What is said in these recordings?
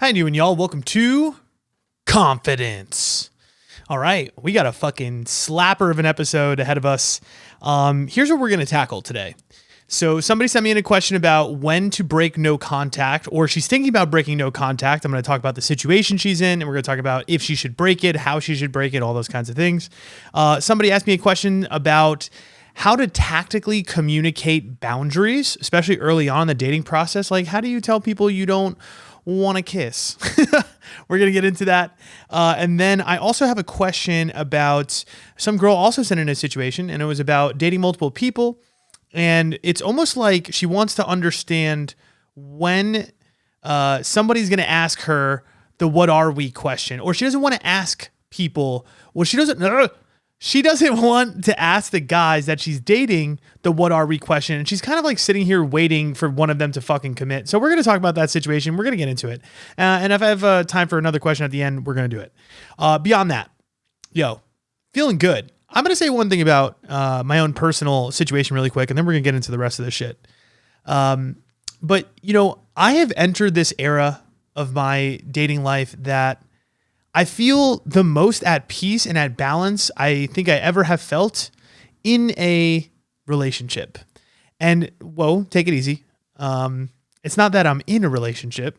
Hi, new and y'all. Welcome to Confidence. All right, we got a fucking slapper of an episode ahead of us. Here's what we're going to tackle today. So somebody sent me in a question about when to break no contact, or she's thinking about breaking no contact. I'm going to talk about the situation she's in, and we're going to talk about if she should break it, how she should break it, all those kinds of things. Somebody asked me a question about how to tactically communicate boundaries, especially early on in the dating process. Like, how do you tell people you don't want to kiss? We're going to get into that. And then I also have a question about some girl also sent in a situation, and it was about dating multiple people. And it's almost like she wants to understand when somebody's going to ask her the "what are we" question, or she doesn't want to ask people. Well, she doesn't want to ask the guys that she's dating the "what are we" question. And she's kind of like sitting here waiting for one of them to fucking commit. So we're going to talk about that situation. We're going to get into it. And if I have time for another question at the end, we're going to do it. Beyond that, feeling good. I'm going to say one thing about my own personal situation really quick, and then we're going to get into the rest of this shit. But, I have entered this era of my dating life that I feel the most at peace and at balance I think I ever have felt in a relationship. And, whoa, take it easy. It's not that I'm in a relationship.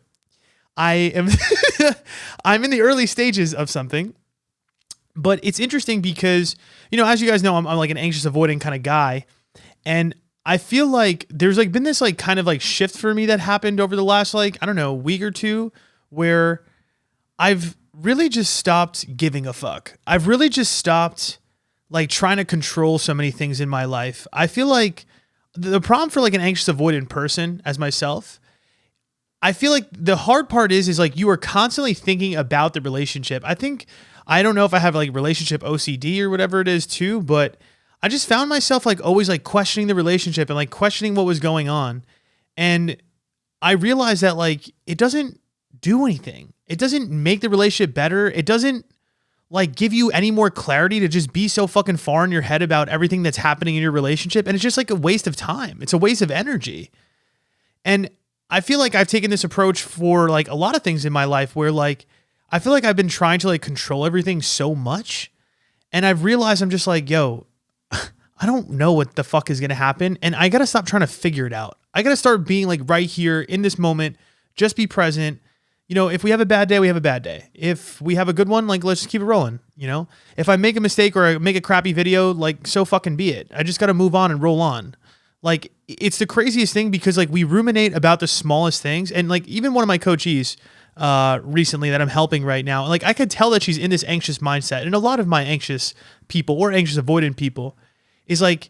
I'm in the early stages of something. But it's interesting because, as you guys know, I'm like an anxious avoidant kind of guy. And I feel like there's like been this like kind of like shift for me that happened over the last week or two, where I've really just stopped giving a fuck. I've really just stopped like trying to control so many things in my life. I feel like the problem for like an anxious avoidant person as myself, I feel like the hard part is like you are constantly thinking about the relationship. I don't know if I have like relationship OCD or whatever it is too, but I just found myself like always like questioning the relationship and like questioning what was going on. And I realized that like it doesn't do anything. It doesn't make the relationship better. It doesn't like give you any more clarity to just be so fucking far in your head about everything that's happening in your relationship. And it's just like a waste of time. It's a waste of energy. And I feel like I've taken this approach for like a lot of things in my life where like, I feel like I've been trying to like control everything so much, and I've realized I'm just like, I don't know what the fuck is going to happen. And I got to stop trying to figure it out. I got to start being like right here in this moment, just be present. If we have a bad day, we have a bad day. If we have a good one, like, let's just keep it rolling. If I make a mistake or I make a crappy video, like, so fucking be it. I just got to move on and roll on. Like, it's the craziest thing because like we ruminate about the smallest things. And like, even one of my coachees, recently that I'm helping right now. Like I could tell that she's in this anxious mindset. And a lot of my anxious people or anxious avoidant people is like,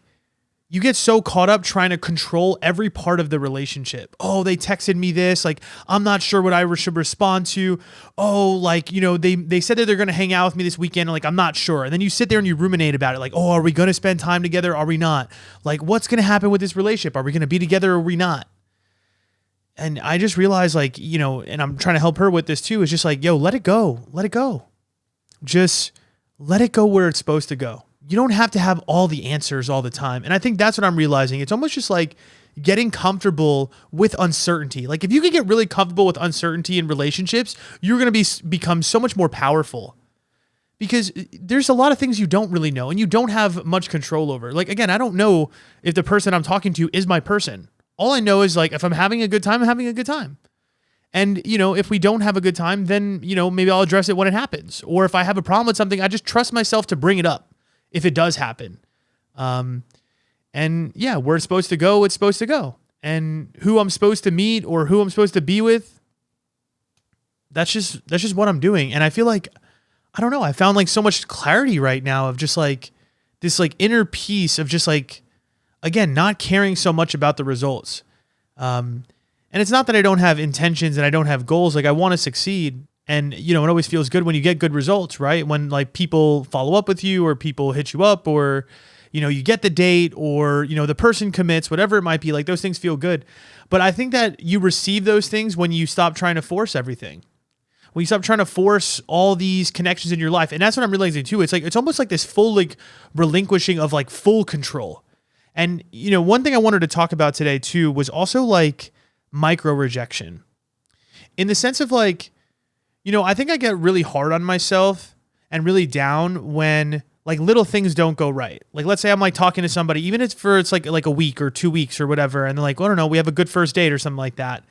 you get so caught up trying to control every part of the relationship. Oh, they texted me this. Like, I'm not sure what I should respond to. Oh, like, they said that they're going to hang out with me this weekend. And like, I'm not sure. And then you sit there and you ruminate about it. Like, oh, are we going to spend time together? Are we not? Like, what's going to happen with this relationship? Are we going to be together or are we not? And I just realized like, and I'm trying to help her with this too, is just like, let it go. Let it go. Just let it go where it's supposed to go. You don't have to have all the answers all the time. And I think that's what I'm realizing. It's almost just like getting comfortable with uncertainty. Like if you can get really comfortable with uncertainty in relationships, you're going to become so much more powerful because there's a lot of things you don't really know and you don't have much control over. Like, again, I don't know if the person I'm talking to is my person. All I know is like, if I'm having a good time, I'm having a good time. And, if we don't have a good time, then, maybe I'll address it when it happens. Or if I have a problem with something, I just trust myself to bring it up if it does happen. And yeah, where it's supposed to go, it's supposed to go. And who I'm supposed to meet or who I'm supposed to be with, that's just what I'm doing. And I feel like, I don't know, I found like so much clarity right now of just like this like inner peace of just like, again, not caring so much about the results. And it's not that I don't have intentions and I don't have goals. Like I want to succeed. And, it always feels good when you get good results, right? When like people follow up with you or people hit you up or, you get the date or, the person commits, whatever it might be, like those things feel good. But I think that you receive those things when you stop trying to force everything. When you stop trying to force all these connections in your life. And that's what I'm realizing too. It's like, it's almost like this full like relinquishing of like full control. And, one thing I wanted to talk about today too was also like micro-rejection in the sense of like, I think I get really hard on myself and really down when like little things don't go right. Like let's say I'm like talking to somebody, even if it's like a week or 2 weeks or whatever, and they're like, I don't know, we have a good first date or something like that.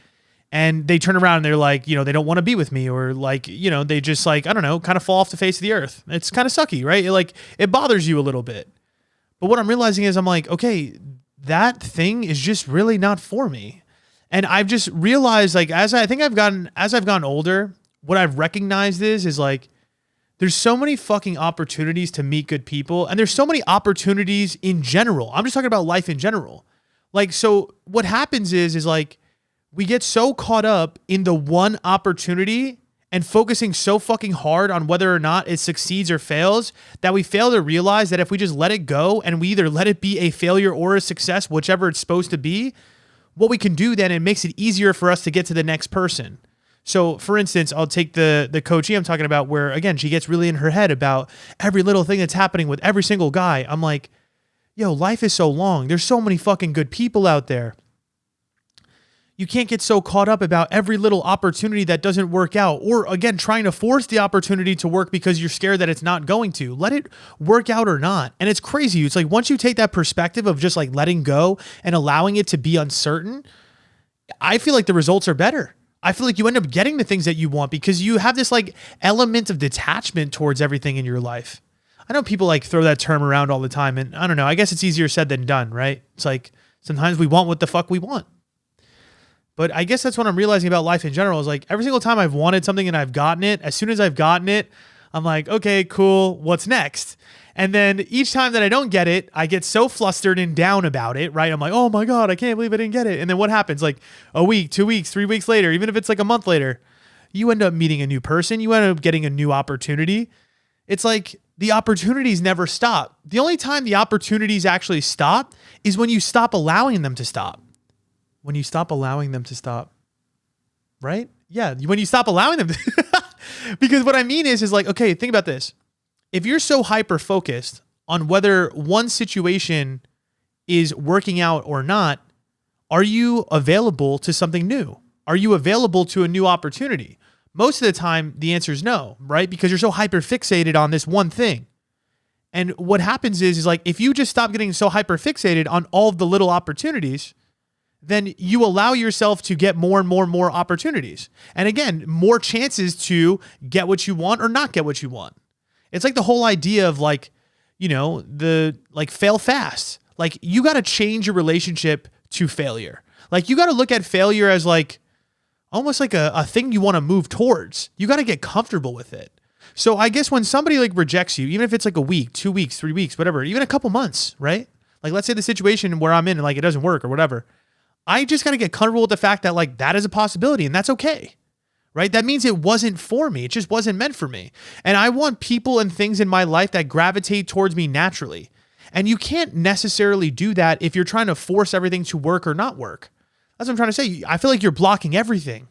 And they turn around and they're like, they don't want to be with me, or like, they just like, I don't know, kind of fall off the face of the earth. It's kind of sucky, right? It bothers you a little bit. But what I'm realizing is I'm like, okay, that thing is just really not for me. And I've just realized like, as I've gotten older, what I've recognized is like, there's so many fucking opportunities to meet good people. And there's so many opportunities in general. I'm just talking about life in general. Like, so what happens is like, we get so caught up in the one opportunity and focusing so fucking hard on whether or not it succeeds or fails that we fail to realize that if we just let it go and we either let it be a failure or a success, whichever it's supposed to be, what we can do then, it makes it easier for us to get to the next person. So for instance, I'll take the coachee I'm talking about where, again, she gets really in her head about every little thing that's happening with every single guy. I'm like, yo, life is so long. There's so many fucking good people out there. You can't get so caught up about every little opportunity that doesn't work out, or again, trying to force the opportunity to work because you're scared that it's not going to. Let it work out or not. And it's crazy. It's like once you take that perspective of just like letting go and allowing it to be uncertain, I feel like the results are better. I feel like you end up getting the things that you want because you have this like element of detachment towards everything in your life. I know people like throw that term around all the time, and I don't know, I guess it's easier said than done, right? It's like sometimes we want what the fuck we want. But I guess that's what I'm realizing about life in general is like every single time I've wanted something and I've gotten it, as soon as I've gotten it, I'm like, okay, cool. What's next? And then each time that I don't get it, I get so flustered and down about it, right? I'm like, oh my God, I can't believe I didn't get it. And then what happens? Like a week, 2 weeks, 3 weeks later, even if it's like a month later, you end up meeting a new person. You end up getting a new opportunity. It's like the opportunities never stop. The only time the opportunities actually stop is when you stop allowing them to stop. When you stop allowing them to stop, right? Yeah, when you stop allowing them to, because what I mean is like, okay, think about this. If you're so hyper-focused on whether one situation is working out or not, are you available to something new? Are you available to a new opportunity? Most of the time, the answer is no, right? Because you're so hyper-fixated on this one thing. And what happens is like, if you just stop getting so hyper-fixated on all of the little opportunities, then you allow yourself to get more and more and more opportunities. And again, more chances to get what you want or not get what you want. It's like the whole idea of like, the like fail fast. Like you got to change your relationship to failure. Like you got to look at failure as like almost like a thing you want to move towards. You got to get comfortable with it. So I guess when somebody like rejects you, even if it's like a week, 2 weeks, 3 weeks, whatever, even a couple months, right? Like let's say the situation where I'm in and like it doesn't work or whatever. I just got to get comfortable with the fact that like that is a possibility and that's okay, right? That means it wasn't for me. It just wasn't meant for me. And I want people and things in my life that gravitate towards me naturally. And you can't necessarily do that if you're trying to force everything to work or not work. That's what I'm trying to say. I feel like you're blocking everything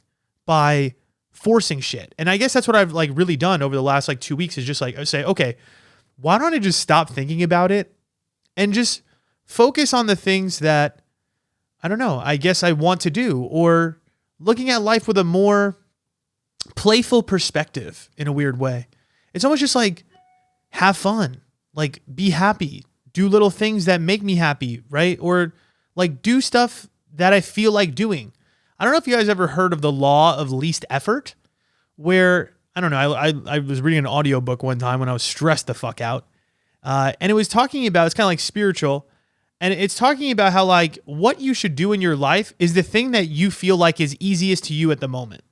by forcing shit. And I guess that's what I've like really done over the last like 2 weeks is just like say, okay, why don't I just stop thinking about it and just focus on the things that I don't know, I guess I want to do, or looking at life with a more playful perspective in a weird way. It's almost just like have fun, like be happy, do little things that make me happy, right? Or like do stuff that I feel like doing. I don't know if you guys ever heard of the law of least effort, where, I don't know, I was reading an audiobook one time when I was stressed the fuck out. And it was talking about, it's kind of like spiritual. And it's talking about how like what you should do in your life is the thing that you feel like is easiest to you at the moment.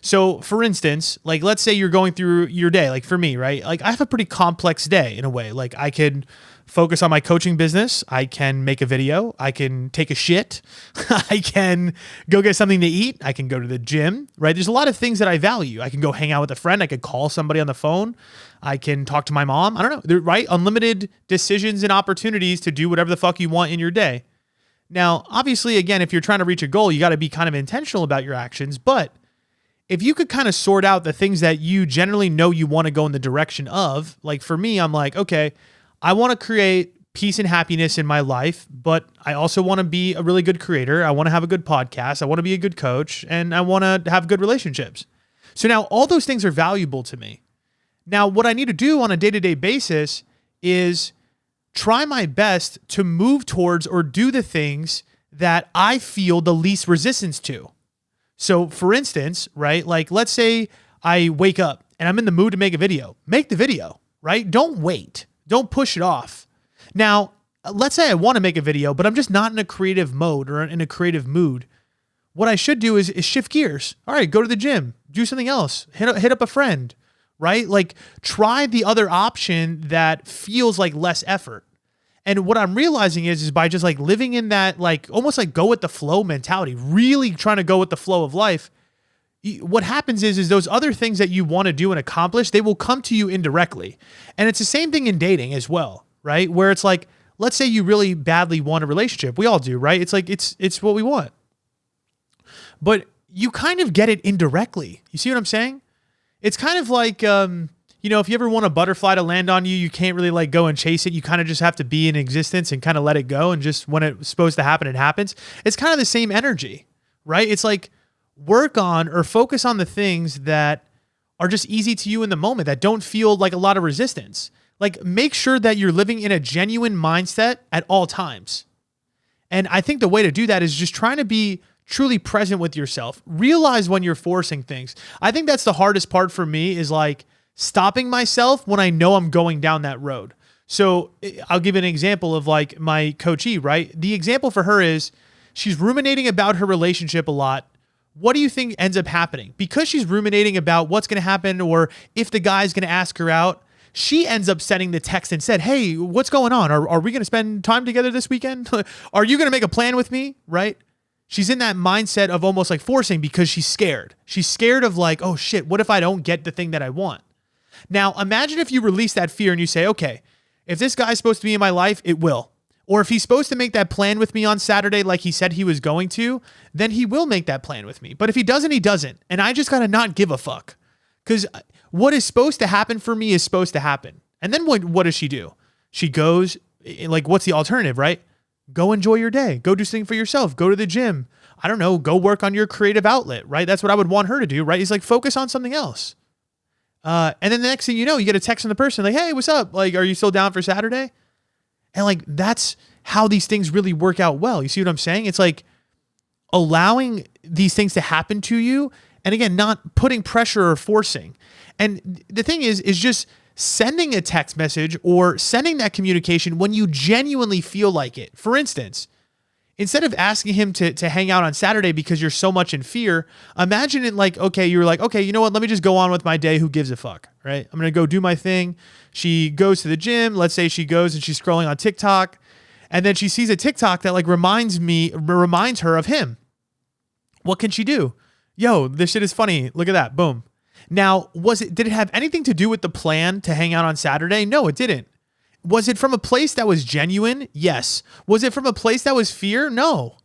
So for instance, like let's say you're going through your day, like for me, right? Like I have a pretty complex day in a way. Like I could focus on my coaching business. I can make a video. I can take a shit. I can go get something to eat. I can go to the gym, right? There's a lot of things that I value. I can go hang out with a friend. I could call somebody on the phone. I can talk to my mom. I don't know. They're, right? Unlimited decisions and opportunities to do whatever the fuck you want in your day. Now, obviously, again, if you're trying to reach a goal, you got to be kind of intentional about your actions. But if you could kind of sort out the things that you generally know you want to go in the direction of, like for me, I'm like, okay, I want to create peace and happiness in my life, but I also want to be a really good creator. I want to have a good podcast. I want to be a good coach, and I want to have good relationships. So now all those things are valuable to me. Now, what I need to do on a day-to-day basis is try my best to move towards or do the things that I feel the least resistance to. So for instance, right, like let's say I wake up and I'm in the mood to make a video. Make the video, right? Don't wait. Don't push it off. Now, let's say I want to make a video, but I'm just not in a creative mode or in a creative mood. What I should do is shift gears. All right, go to the gym, do something else, hit up a friend, right? Like try the other option that feels like less effort. And what I'm realizing is by just like living in that, like almost like go with the flow mentality, really trying to go with the flow of life. What happens is those other things that you want to do and accomplish, they will come to you indirectly. And it's the same thing in dating as well, right? Where it's like, let's say you really badly want a relationship. We all do, right? It's like, it's what we want. But you kind of get it indirectly. You see what I'm saying? It's kind of like, if you ever want a butterfly to land on you, you can't really like go and chase it. You kind of just have to be in existence and kind of let it go. And just when it's supposed to happen, it happens. It's kind of the same energy, right? It's like work on or focus on the things that are just easy to you in the moment, that don't feel like a lot of resistance. Like make sure that you're living in a genuine mindset at all times. And I think the way to do that is just trying to be truly present with yourself. Realize when you're forcing things. I think that's the hardest part for me is like stopping myself when I know I'm going down that road. So I'll give you an example of like my coachee, right? The example for her is she's ruminating about her relationship a lot. What do you think ends up happening? Because she's ruminating about what's going to happen or if the guy's going to ask her out, she ends up sending the text and said, hey, what's going on? Are we going to spend time together this weekend? Are you going to make a plan with me? Right? She's in that mindset of almost like forcing because she's scared. She's scared of like, oh shit, what if I don't get the thing that I want? Now, imagine if you release that fear and you say, okay, if this guy's supposed to be in my life, it will. Or if he's supposed to make that plan with me on Saturday like he said he was going to, then he will make that plan with me. But if he doesn't, he doesn't. And I just got to not give a fuck. Because what is supposed to happen for me is supposed to happen. And then what does she do? She goes, like, what's the alternative, right? Go enjoy your day. Go do something for yourself. Go to the gym. I don't know. Go work on your creative outlet, right? That's what I would want her to do, right? He's like, focus on something else. And then the next thing you know, you get a text from the person like, hey, what's up? Like, are you still down for Saturday? And like, that's how these things really work out well. You see what I'm saying? It's like allowing these things to happen to you. And again, not putting pressure or forcing. And the thing is just sending a text message or sending that communication when you genuinely feel like it. For instance, instead of asking him to hang out on Saturday because you're so much in fear, imagine it like, okay, you're like, okay, you know what? Let me just go on with my day. Who gives a fuck, right? I'm going to go do my thing. She goes to the gym. Let's say she goes and she's scrolling on TikTok and then she sees a TikTok that like reminds her of him. What can she do? Yo, this shit is funny. Look at that. Boom. Now, did it have anything to do with the plan to hang out on Saturday? No, it didn't. Was it from a place that was genuine? Yes. Was it from a place that was fear? No.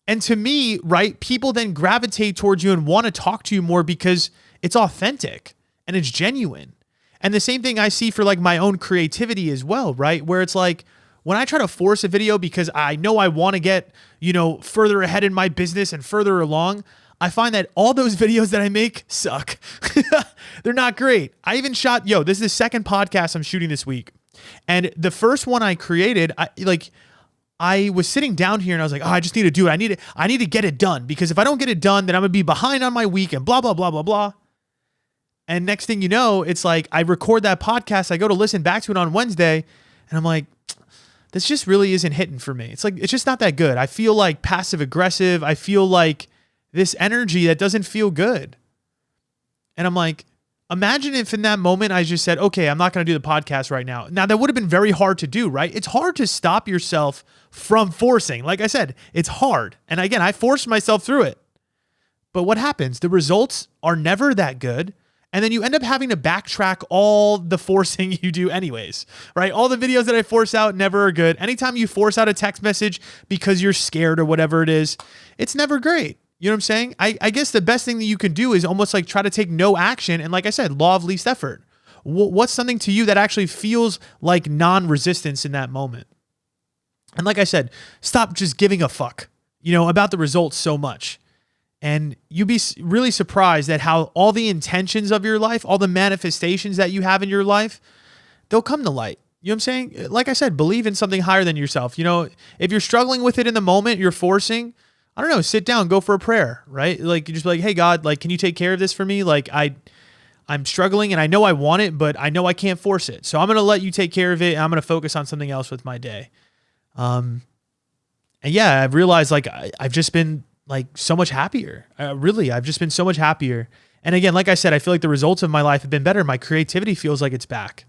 And to me, right, people then gravitate towards you and want to talk to you more because it's authentic and it's genuine. And the same thing I see for like my own creativity as well, right? Where it's like when I try to force a video because I know I want to get, further ahead in my business and further along, I find that all those videos that I make suck. They're not great. I even shot, this is the second podcast I'm shooting this week. And the first one I created, I was sitting down here and I was like, I just need to do it. I need to get it done because if I don't get it done, then I'm going to be behind on my week and blah, blah, blah, blah, blah. And next thing you know, it's like I record that podcast. I go to listen back to it on Wednesday and I'm like, this just really isn't hitting for me. It's like, it's just not that good. I feel like passive aggressive. I feel like this energy that doesn't feel good. And I'm like, imagine if in that moment I just said, okay, I'm not going to do the podcast right now. Now that would have been very hard to do, right? It's hard to stop yourself from forcing. Like I said, it's hard. And again, I forced myself through it. But what happens? The results are never that good. And then you end up having to backtrack all the forcing you do anyways, right? All the videos that I force out never are good. Anytime you force out a text message because you're scared or whatever it is, it's never great. You know what I'm saying? I guess the best thing that you can do is almost like try to take no action. And like I said, law of least effort. What's something to you that actually feels like non-resistance in that moment? And like I said, stop just giving a fuck, about the results so much. And you'd be really surprised at how all the intentions of your life, all the manifestations that you have in your life, they'll come to light. You know what I'm saying? Like I said, believe in something higher than yourself. You know, if you're struggling with it in the moment, you're forcing, I don't know, sit down, go for a prayer, right? Like you just be like, hey God, like, can you take care of this for me? Like I'm struggling and I know I want it, but I know I can't force it. So I'm going to let you take care of it. And I'm going to focus on something else with my day. And yeah, I've realized like I've just been like so much happier. I've just been so much happier. And again, like I said, I feel like the results of my life have been better. My creativity feels like it's back.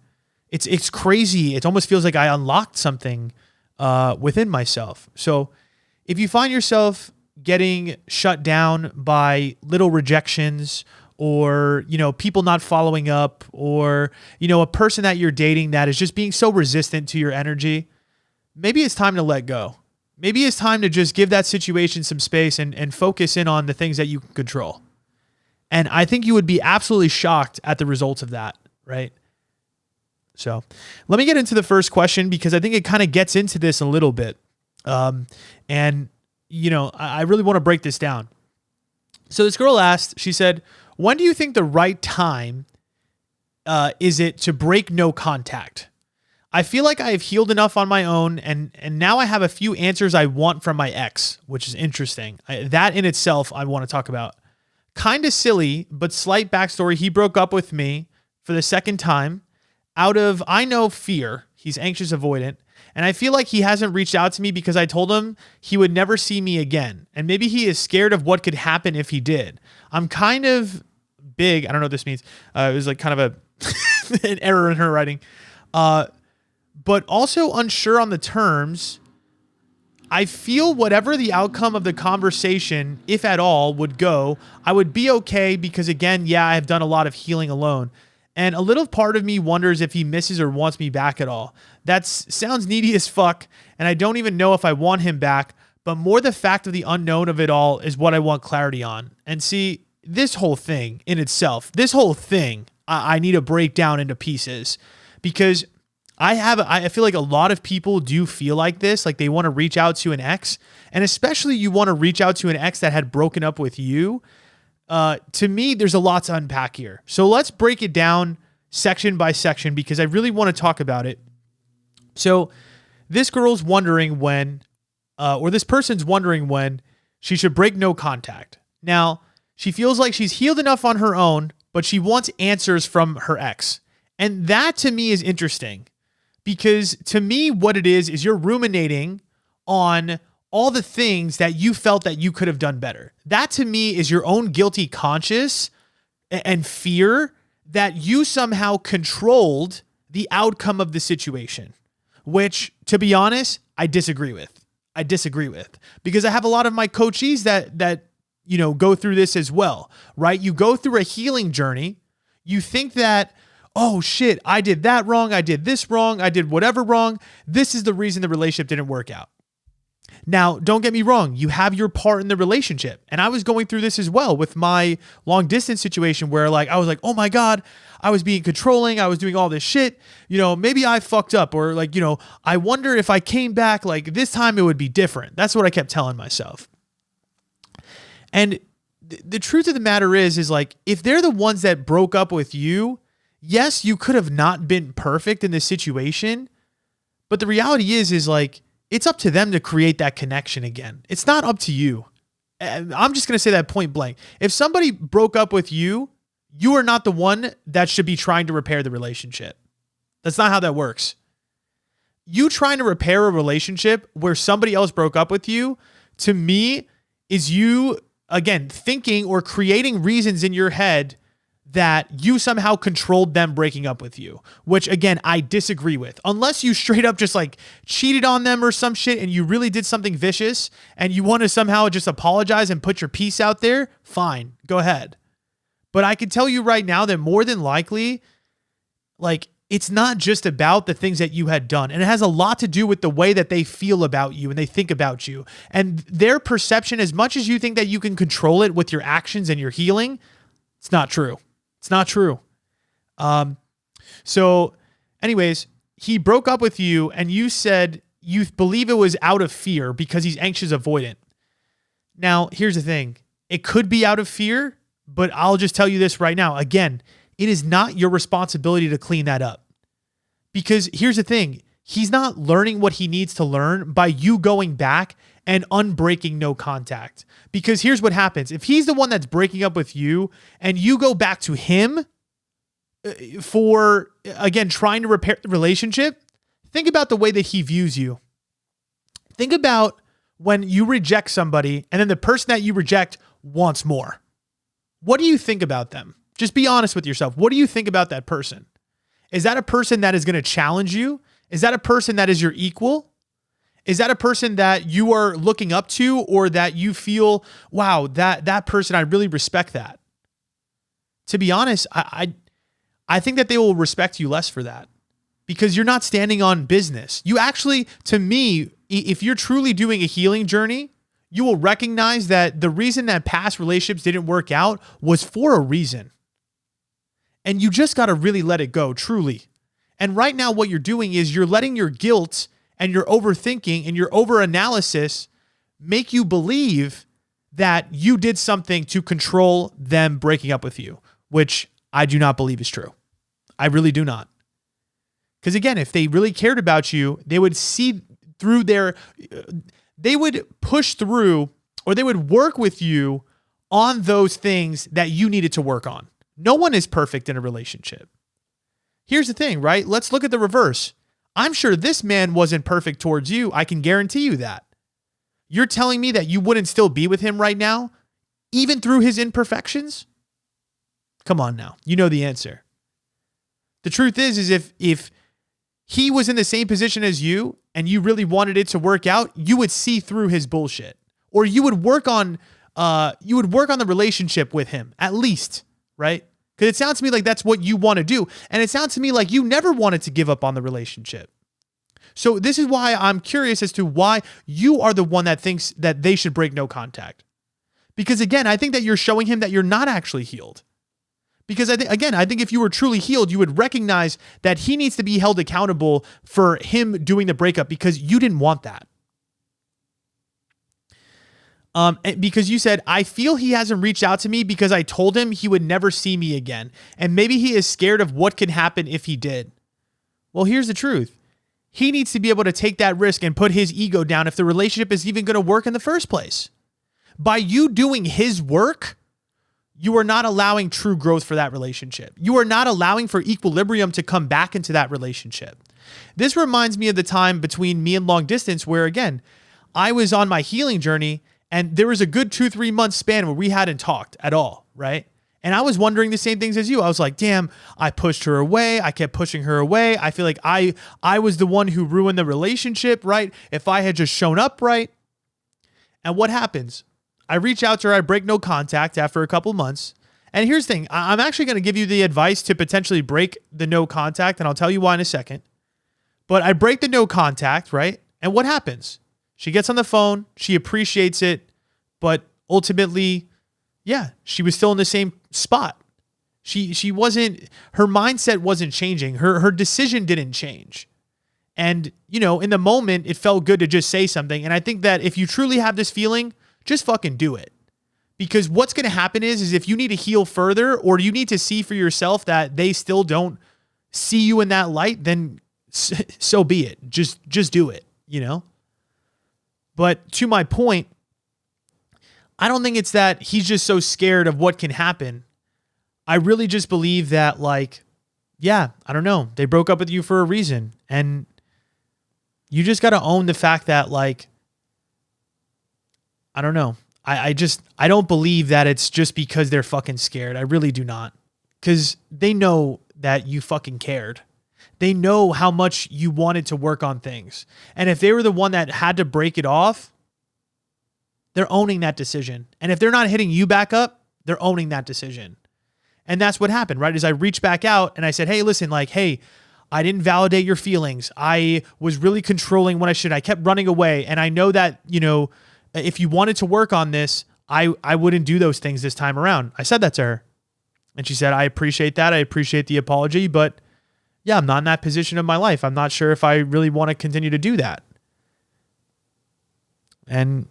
It's crazy. It almost feels like I unlocked something within myself. So if you find yourself getting shut down by little rejections, or, you know, people not following up, or, you know, a person that you're dating that is just being so resistant to your energy, maybe it's time to let go. Maybe it's time to just give that situation some space and focus in on the things that you can control. And I think you would be absolutely shocked at the results of that, right? So let me get into the first question because I think it kind of gets into this a little bit. And, you know, I really want to break this down. So this girl asked, she said, when do you think the right time is it to break no contact? I feel like I have healed enough on my own, and now I have a few answers I want from my ex, which is interesting. That in itself I want to talk about. Kind of silly, but slight backstory. He broke up with me for the second time out of, I know, fear. He's anxious avoidant. And I feel like he hasn't reached out to me because I told him he would never see me again. And maybe he is scared of what could happen if he did. I'm kind of big. I don't know what this means. It was like kind of an error in her writing. But also unsure on the terms. I feel whatever the outcome of the conversation, if at all, would go, I would be okay because, again, yeah, I have done a lot of healing alone. And a little part of me wonders if he misses or wants me back at all. That sounds needy as fuck, and I don't even know if I want him back, but more the fact of the unknown of it all is what I want clarity on. And see, this whole thing in itself, I need to break down into pieces because I feel like a lot of people do feel like this, like they want to reach out to an ex, and especially you want to reach out to an ex that had broken up with you. To me, there's a lot to unpack here. So let's break it down section by section because I really want to talk about it. So this girl's wondering when, or this person's wondering when she should break no contact. Now, she feels like she's healed enough on her own, but she wants answers from her ex. And that to me is interesting because to me, what it is you're ruminating on all the things that you felt that you could have done better. That to me is your own guilty conscience and fear that you somehow controlled the outcome of the situation, which, to be honest, I disagree with because I have a lot of my coachees that you know, go through this as well, right? You go through a healing journey. You think that, oh shit, I did that wrong. I did this wrong. I did whatever wrong. This is the reason the relationship didn't work out. Now, don't get me wrong. You have your part in the relationship. And I was going through this as well with my long distance situation where like, I was like, oh my God, I was being controlling. I was doing all this shit. You know, maybe I fucked up or like, you know, I wonder if I came back like this time it would be different. That's what I kept telling myself. And the truth of the matter is like, if they're the ones that broke up with you, yes, you could have not been perfect in this situation. But the reality is like, it's up to them to create that connection again. It's not up to you. I'm just going to say that point blank. If somebody broke up with you, you are not the one that should be trying to repair the relationship. That's not how that works. You trying to repair a relationship where somebody else broke up with you, to me, is you, again, thinking or creating reasons in your head that you somehow controlled them breaking up with you, which again, I disagree with. Unless you straight up just like cheated on them or some shit and you really did something vicious and you want to somehow just apologize and put your piece out there, fine, go ahead. But I can tell you right now that more than likely, like, it's not just about the things that you had done. And it has a lot to do with the way that they feel about you and they think about you. And their perception, as much as you think that you can control it with your actions and your healing, it's not true. It's not true. So anyways, he broke up with you and you said you believe it was out of fear because he's anxious avoidant. Now, here's the thing. It could be out of fear, but I'll just tell you this right now. Again, it is not your responsibility to clean that up. Because here's the thing. He's not learning what he needs to learn by you going back and unbreaking no contact. Because here's what happens. If he's the one that's breaking up with you and you go back to him for, again, trying to repair the relationship, think about the way that he views you. Think about when you reject somebody and then the person that you reject wants more. What do you think about them? Just be honest with yourself. What do you think about that person? Is that a person that is going to challenge you? Is that a person that is your equal? Is that a person that you are looking up to, or that you feel, wow, that person, I really respect that? To be honest, I think that they will respect you less for that, because you're not standing on business. You actually, to me, if you're truly doing a healing journey, you will recognize that the reason that past relationships didn't work out was for a reason. And you just got to really let it go, truly. And right now what you're doing is you're letting your guilt and your overthinking and your overanalysis make you believe that you did something to control them breaking up with you, which I do not believe is true. I really do not. Because again, if they really cared about you, they would see through they would push through, or they would work with you on those things that you needed to work on. No one is perfect in a relationship. Here's the thing, right? Let's look at the reverse. I'm sure this man wasn't perfect towards you. I can guarantee you that. You're telling me that you wouldn't still be with him right now, even through his imperfections? Come on now. You know the answer. The truth is if he was in the same position as you and you really wanted it to work out, you would see through his bullshit. Or you would work on the relationship with him, at least, right? Because it sounds to me like that's what you want to do. And it sounds to me like you never wanted to give up on the relationship. So this is why I'm curious as to why you are the one that thinks that they should break no contact. Because again, I think that you're showing him that you're not actually healed. Because I think if you were truly healed, you would recognize that he needs to be held accountable for him doing the breakup, because you didn't want that. Because you said, I feel he hasn't reached out to me because I told him he would never see me again. And maybe he is scared of what could happen if he did. Well, here's the truth. He needs to be able to take that risk and put his ego down if the relationship is even going to work in the first place. By you doing his work, you are not allowing true growth for that relationship. You are not allowing for equilibrium to come back into that relationship. This reminds me of the time between me and long distance where, again, I was on my healing journey and there was a good 2-3 month span where we hadn't talked at all, right? And I was wondering the same things as you. I was like, damn, I pushed her away. I kept pushing her away. I feel like I was the one who ruined the relationship, right? If I had just shown up right. And what happens? I reach out to her. I break no contact after a couple months. And here's the thing. I'm actually going to give you the advice to potentially break the no contact, and I'll tell you why in a second. But I break the no contact, right? And what happens? She gets on the phone. She appreciates it. But ultimately, yeah, she was still in the same spot. She wasn't, her mindset wasn't changing. Her decision didn't change. And, in the moment, it felt good to just say something. And I think that if you truly have this feeling, just fucking do it. Because what's going to happen is if you need to heal further, or you need to see for yourself that they still don't see you in that light, then so be it. Just do it, But to my point, I don't think it's that he's just so scared of what can happen. I really just believe that, I don't know. They broke up with you for a reason. And you just got to own the fact that, I don't know. I don't believe that it's just because they're fucking scared. I really do not. Because they know that you fucking cared. They know how much you wanted to work on things. And if they were the one that had to break it off, they're owning that decision. And if they're not hitting you back up, they're owning that decision. And that's what happened, right? Is I reached back out and I said, hey, listen, hey, I didn't validate your feelings. I was really controlling when I should. I kept running away. And I know that, if you wanted to work on this, I wouldn't do those things this time around. I said that to her. And she said, I appreciate that. I appreciate the apology, but yeah, I'm not in that position of my life. I'm not sure if I really want to continue to do that. And,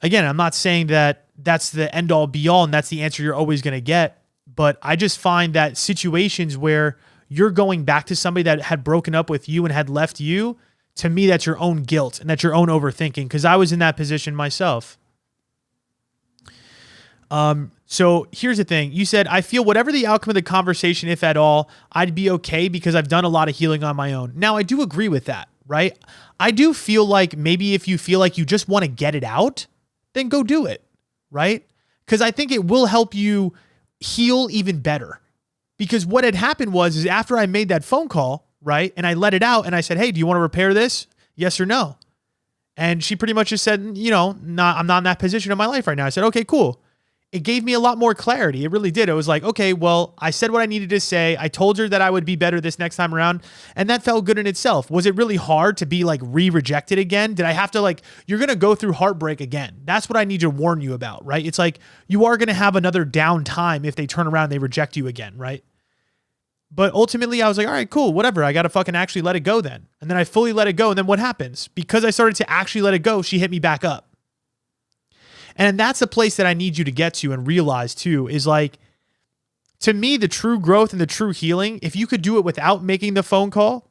Again, I'm not saying that that's the end all be all and that's the answer you're always going to get. But I just find that situations where you're going back to somebody that had broken up with you and had left you, to me, that's your own guilt and that's your own overthinking, because I was in that position myself. So here's the thing. You said, I feel whatever the outcome of the conversation, if at all, I'd be okay because I've done a lot of healing on my own. Now, I do agree with that, right? I do feel like maybe if you feel like you just want to get it out, then go do it, right? Because I think it will help you heal even better. Because what had happened is after I made that phone call, right, and I let it out and I said, hey, do you want to repair this? Yes or no? And she pretty much just said, I'm not in that position in my life right now. I said, okay, cool. It gave me a lot more clarity. It really did. It was like, okay, well, I said what I needed to say. I told her that I would be better this next time around. And that felt good in itself. Was it really hard to be like re-rejected again? Did I have to you're going to go through heartbreak again. That's what I need to warn you about, right? It's like you are going to have another down time if they turn around and they reject you again, right? But ultimately I was like, all right, cool, whatever. I got to fucking actually let it go then. And then I fully let it go. And then what happens? Because I started to actually let it go, she hit me back up. And that's a place that I need you to get to and realize too, is like, to me, the true growth and the true healing, if you could do it without making the phone call,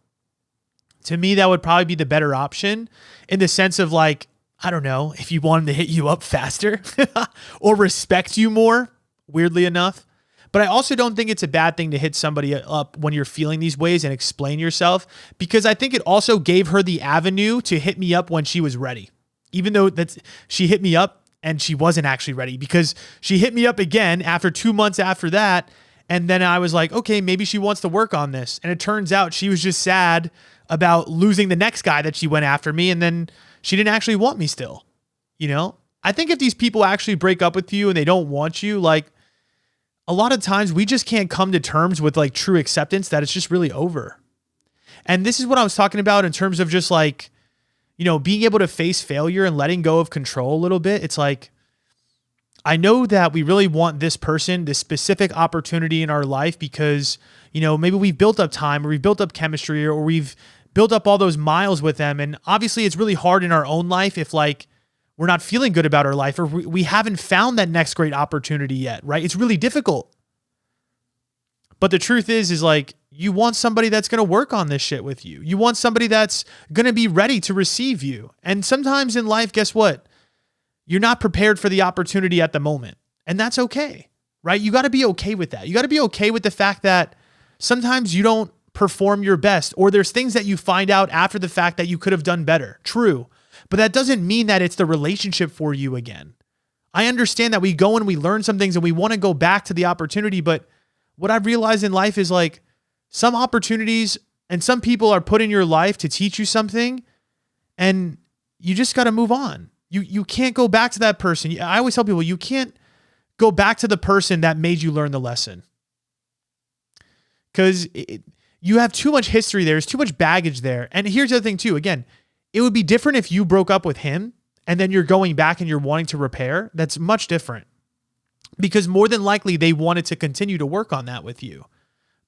to me, that would probably be the better option, in the sense of like, I don't know, if you want them to hit you up faster or respect you more, weirdly enough. But I also don't think it's a bad thing to hit somebody up when you're feeling these ways and explain yourself, because I think it also gave her the avenue to hit me up when she was ready, even though she hit me up and she wasn't actually ready, because she hit me up again after 2 months after that. And then I was like, okay, maybe she wants to work on this. And it turns out she was just sad about losing the next guy that she went after me. And then she didn't actually want me still. I think if these people actually break up with you and they don't want you, like, a lot of times we just can't come to terms with like true acceptance that it's just really over. And this is what I was talking about in terms of just like, being able to face failure and letting go of control a little bit. It's like, I know that we really want this person, this specific opportunity in our life, because, maybe we've built up time, or we've built up chemistry, or we've built up all those miles with them. And obviously it's really hard in our own life if like we're not feeling good about our life, or we haven't found that next great opportunity yet, right? It's really difficult. But the truth is like, you want somebody that's going to work on this shit with you. You want somebody that's going to be ready to receive you. And sometimes in life, guess what? You're not prepared for the opportunity at the moment. And that's okay, right? You got to be okay with that. You got to be okay with the fact that sometimes you don't perform your best, or there's things that you find out after the fact that you could have done better. True. But that doesn't mean that it's the relationship for you again. I understand that we go and we learn some things and we want to go back to the opportunity. But what I've realized in life is like, some opportunities and some people are put in your life to teach you something, and you just got to move on. You can't go back to that person. I always tell people, you can't go back to the person that made you learn the lesson, because you have too much history there. There's too much baggage there. And here's the other thing too. Again, it would be different if you broke up with him and then you're going back and you're wanting to repair. That's much different, because more than likely they wanted to continue to work on that with you.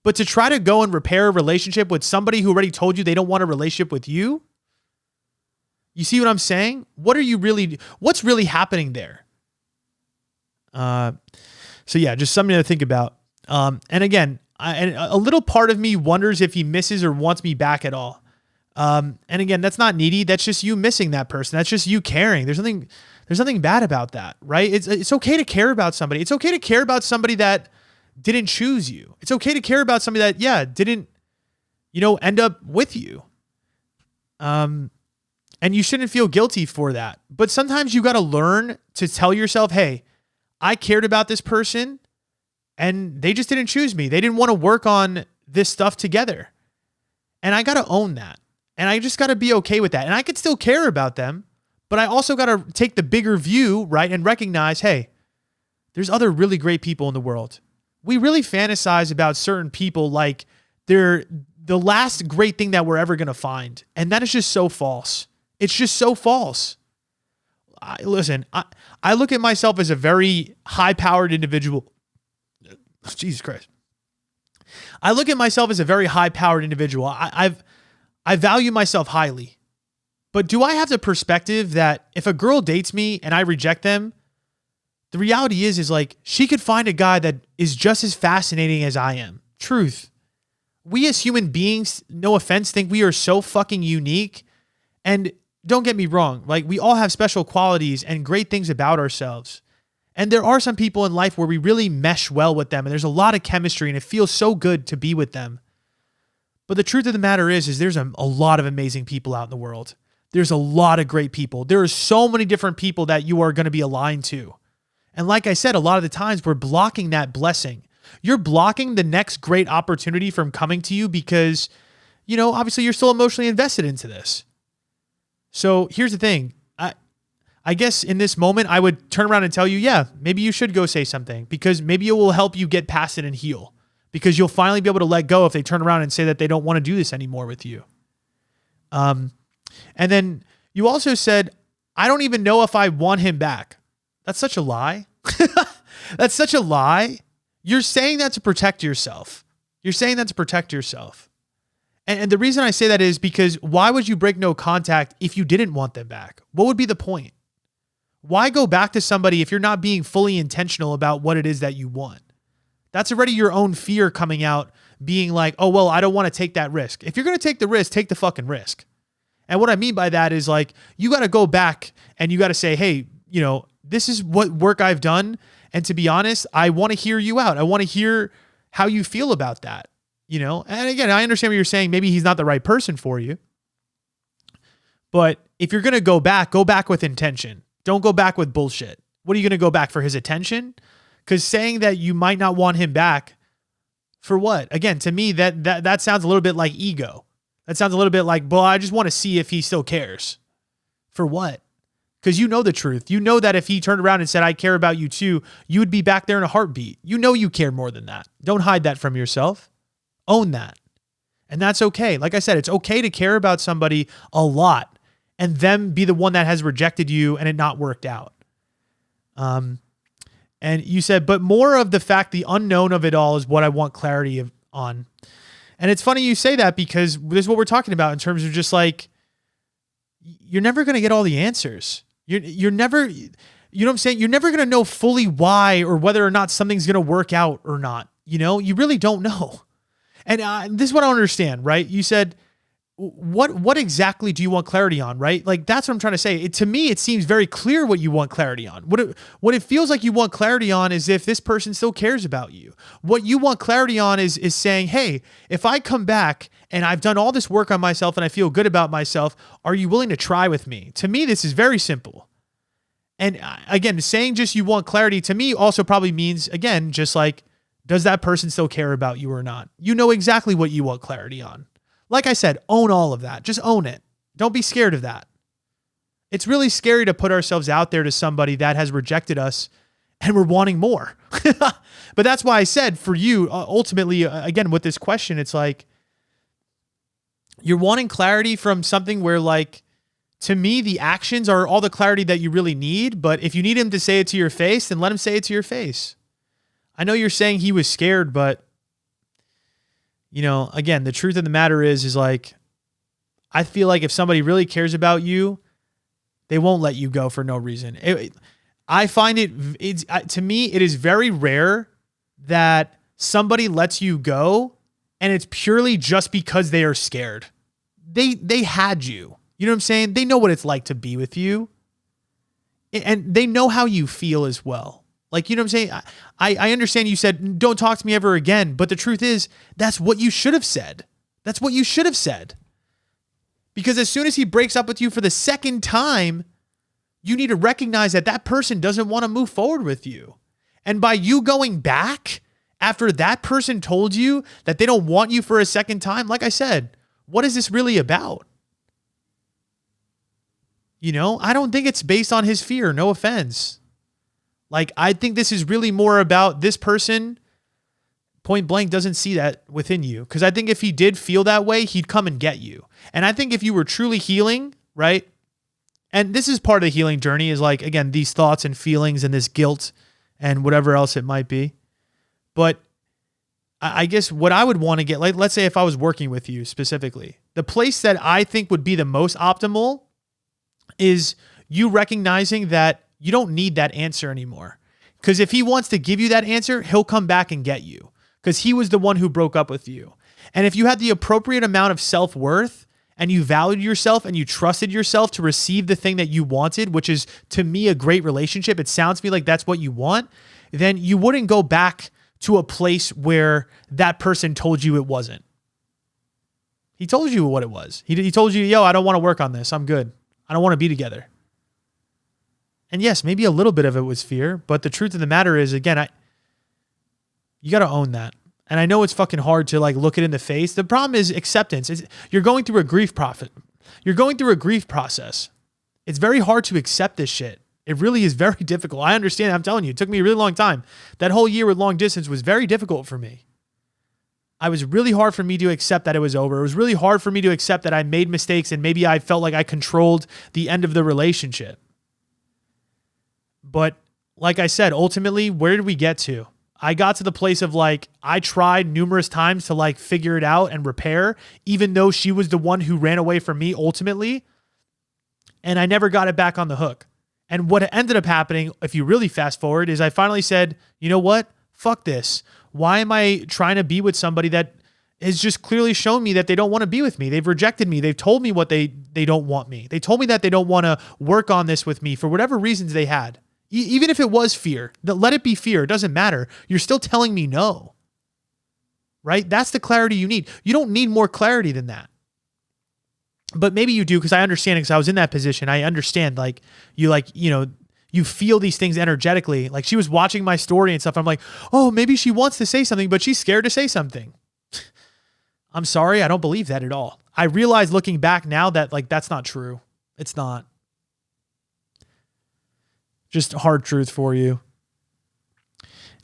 But to try to go and repair a relationship with somebody who already told you they don't want a relationship with you, you see what I'm saying? What's really happening there? So yeah, just something to think about. And again, a little part of me wonders if he misses or wants me back at all. And again, that's not needy. That's just you missing that person. That's just you caring. There's nothing bad about that, right? It's okay to care about somebody. It's okay to care about somebody that didn't choose you. It's okay to care about somebody that, didn't, end up with you. And you shouldn't feel guilty for that. But sometimes you got to learn to tell yourself, hey, I cared about this person and they just didn't choose me. They didn't want to work on this stuff together. And I got to own that. And I just got to be okay with that. And I could still care about them, but I also got to take the bigger view, right? And recognize, hey, there's other really great people in the world. We really fantasize about certain people like they're the last great thing that we're ever going to find. And that is just so false. It's just so false. I look at myself as a very high-powered individual. Jesus Christ. I look at myself as a very high-powered individual. I value myself highly. But do I have the perspective that if a girl dates me and I reject them, the reality is like she could find a guy that is just as fascinating as I am. Truth. We as human beings, no offense, think we are so fucking unique. And don't get me wrong, like we all have special qualities and great things about ourselves. And there are some people in life where we really mesh well with them and there's a lot of chemistry and it feels so good to be with them. But the truth of the matter is there's a lot of amazing people out in the world. There's a lot of great people. There are so many different people that you are going to be aligned to. And like I said, a lot of the times we're blocking that blessing. You're blocking the next great opportunity from coming to you because, obviously you're still emotionally invested into this. So here's the thing. I guess in this moment, I would turn around and tell you, yeah, maybe you should go say something because maybe it will help you get past it and heal because you'll finally be able to let go if they turn around and say that they don't want to do this anymore with you. And then you also said, I don't even know if I want him back. That's such a lie. That's such a lie. You're saying that to protect yourself. And the reason I say that is because why would you break no contact if you didn't want them back? What would be the point? Why go back to somebody if you're not being fully intentional about what it is that you want? That's already your own fear coming out, being like, oh, well, I don't want to take that risk. If you're going to take the risk, take the fucking risk. And what I mean by that is like, you got to go back and you got to say, hey, this is what work I've done. And to be honest, I want to hear you out. I want to hear how you feel about that, And again, I understand what you're saying. Maybe he's not the right person for you. But if you're going to go back with intention. Don't go back with bullshit. What are you going to go back for, his attention? Because saying that you might not want him back for what? Again, to me, that sounds a little bit like ego. That sounds a little bit like, well, I just want to see if he still cares. For what? Because you know the truth. You know that if he turned around and said, I care about you too, you would be back there in a heartbeat. You care more than that. Don't hide that from yourself. Own that. And that's okay. Like I said, it's okay to care about somebody a lot and them be the one that has rejected you and it not worked out. And you said, but more of the fact, the unknown of it all is what I want clarity on. And it's funny you say that because this is what we're talking about in terms of just like, you're never going to get all the answers. You're never, you know what I'm saying? You're never going to know fully why or whether or not something's going to work out or not. You really don't know. And this is what I don't understand, right? You said, what exactly do you want clarity on, right? Like, that's what I'm trying to say. To me, it seems very clear what you want clarity on. What it feels like you want clarity on is if this person still cares about you. What you want clarity on is saying, hey, if I come back and I've done all this work on myself and I feel good about myself, are you willing to try with me? To me, this is very simple. And again, saying just you want clarity to me also probably means, again, just like, does that person still care about you or not? You know exactly what you want clarity on. Like I said, own all of that. Just own it. Don't be scared of that. It's really scary to put ourselves out there to somebody that has rejected us and we're wanting more. But that's why I said for you, ultimately, again, with this question, it's like you're wanting clarity from something where, like, to me, the actions are all the clarity that you really need. But if you need him to say it to your face, then let him say it to your face. I know you're saying he was scared, but again, the truth of the matter is like, I feel like if somebody really cares about you, they won't let you go for no reason. I find to me, it is very rare that somebody lets you go and it's purely just because they are scared. They had you. You know what I'm saying? They know what it's like to be with you. And they know how you feel as well. Like, you know what I'm saying? I understand you said, don't talk to me ever again. But the truth is, that's what you should have said. That's what you should have said. Because as soon as he breaks up with you for the second time, you need to recognize that that person doesn't want to move forward with you. And by you going back after that person told you that they don't want you for a second time, like I said, what is this really about? I don't think it's based on his fear. No offense. Like, I think this is really more about this person, point blank, doesn't see that within you. Because I think if he did feel that way, he'd come and get you. And I think if you were truly healing, right? And this is part of the healing journey is like, again, these thoughts and feelings and this guilt and whatever else it might be. But I guess what I would want to get, like, let's say if I was working with you specifically, the place that I think would be the most optimal is you recognizing that you don't need that answer anymore. Because if he wants to give you that answer, he'll come back and get you because he was the one who broke up with you. And if you had the appropriate amount of self-worth and you valued yourself and you trusted yourself to receive the thing that you wanted, which is to me a great relationship, it sounds to me like that's what you want, then you wouldn't go back to a place where that person told you it wasn't. He told you what it was. He told you, yo, I don't want to work on this. I'm good. I don't want to be together. And yes, maybe a little bit of it was fear, but the truth of the matter is, again, you got to own that. And I know it's fucking hard to like look it in the face. The problem is acceptance. You're going through a grief process. You're going through a grief process. It's very hard to accept this shit. It really is very difficult. I understand. I'm telling you, it took me a really long time. That whole year with long distance was very difficult for me. It was really hard for me to accept that it was over. It was really hard for me to accept that I made mistakes and maybe I felt like I controlled the end of the relationship. But like I said, ultimately, where did we get to? I got to the place of like, I tried numerous times to like figure it out and repair, even though she was the one who ran away from me ultimately. And I never got it back on the hook. And what ended up happening, if you really fast forward, is I finally said, you know what? Fuck this. Why am I trying to be with somebody that has just clearly shown me that they don't want to be with me? They've rejected me. They've told me what they don't want me. They told me that they don't want to work on this with me for whatever reasons they had. Even if it was fear, let it be fear. It doesn't matter. You're still telling me no, right? That's the clarity you need. You don't need more clarity than that. But maybe you do, because I understand it, because I was in that position. I understand you feel these things energetically. Like she was watching my story and stuff. I'm like, oh, maybe she wants to say something, but she's scared to say something. I'm sorry. I don't believe that at all. I realize looking back now that like, that's not true. It's not. Just hard truth for you.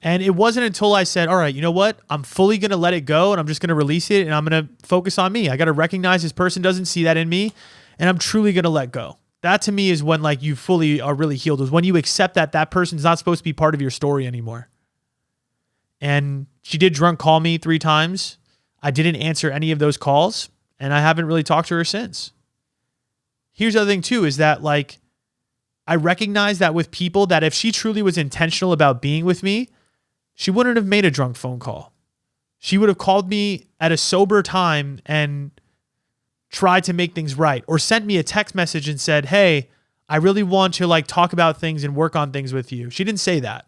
And it wasn't until I said, all right, you know what? I'm fully going to let it go and I'm just going to release it and I'm going to focus on me. I got to recognize this person doesn't see that in me and I'm truly going to let go. That to me is when like you fully are really healed, is when you accept that that person's not supposed to be part of your story anymore. And she did drunk call me 3 times. I didn't answer any of those calls and I haven't really talked to her since. Here's the other thing too, is that like, I recognize that with people that if she truly was intentional about being with me, she wouldn't have made a drunk phone call. She would have called me at a sober time and tried to make things right, or sent me a text message and said, hey, I really want to like talk about things and work on things with you. She didn't say that.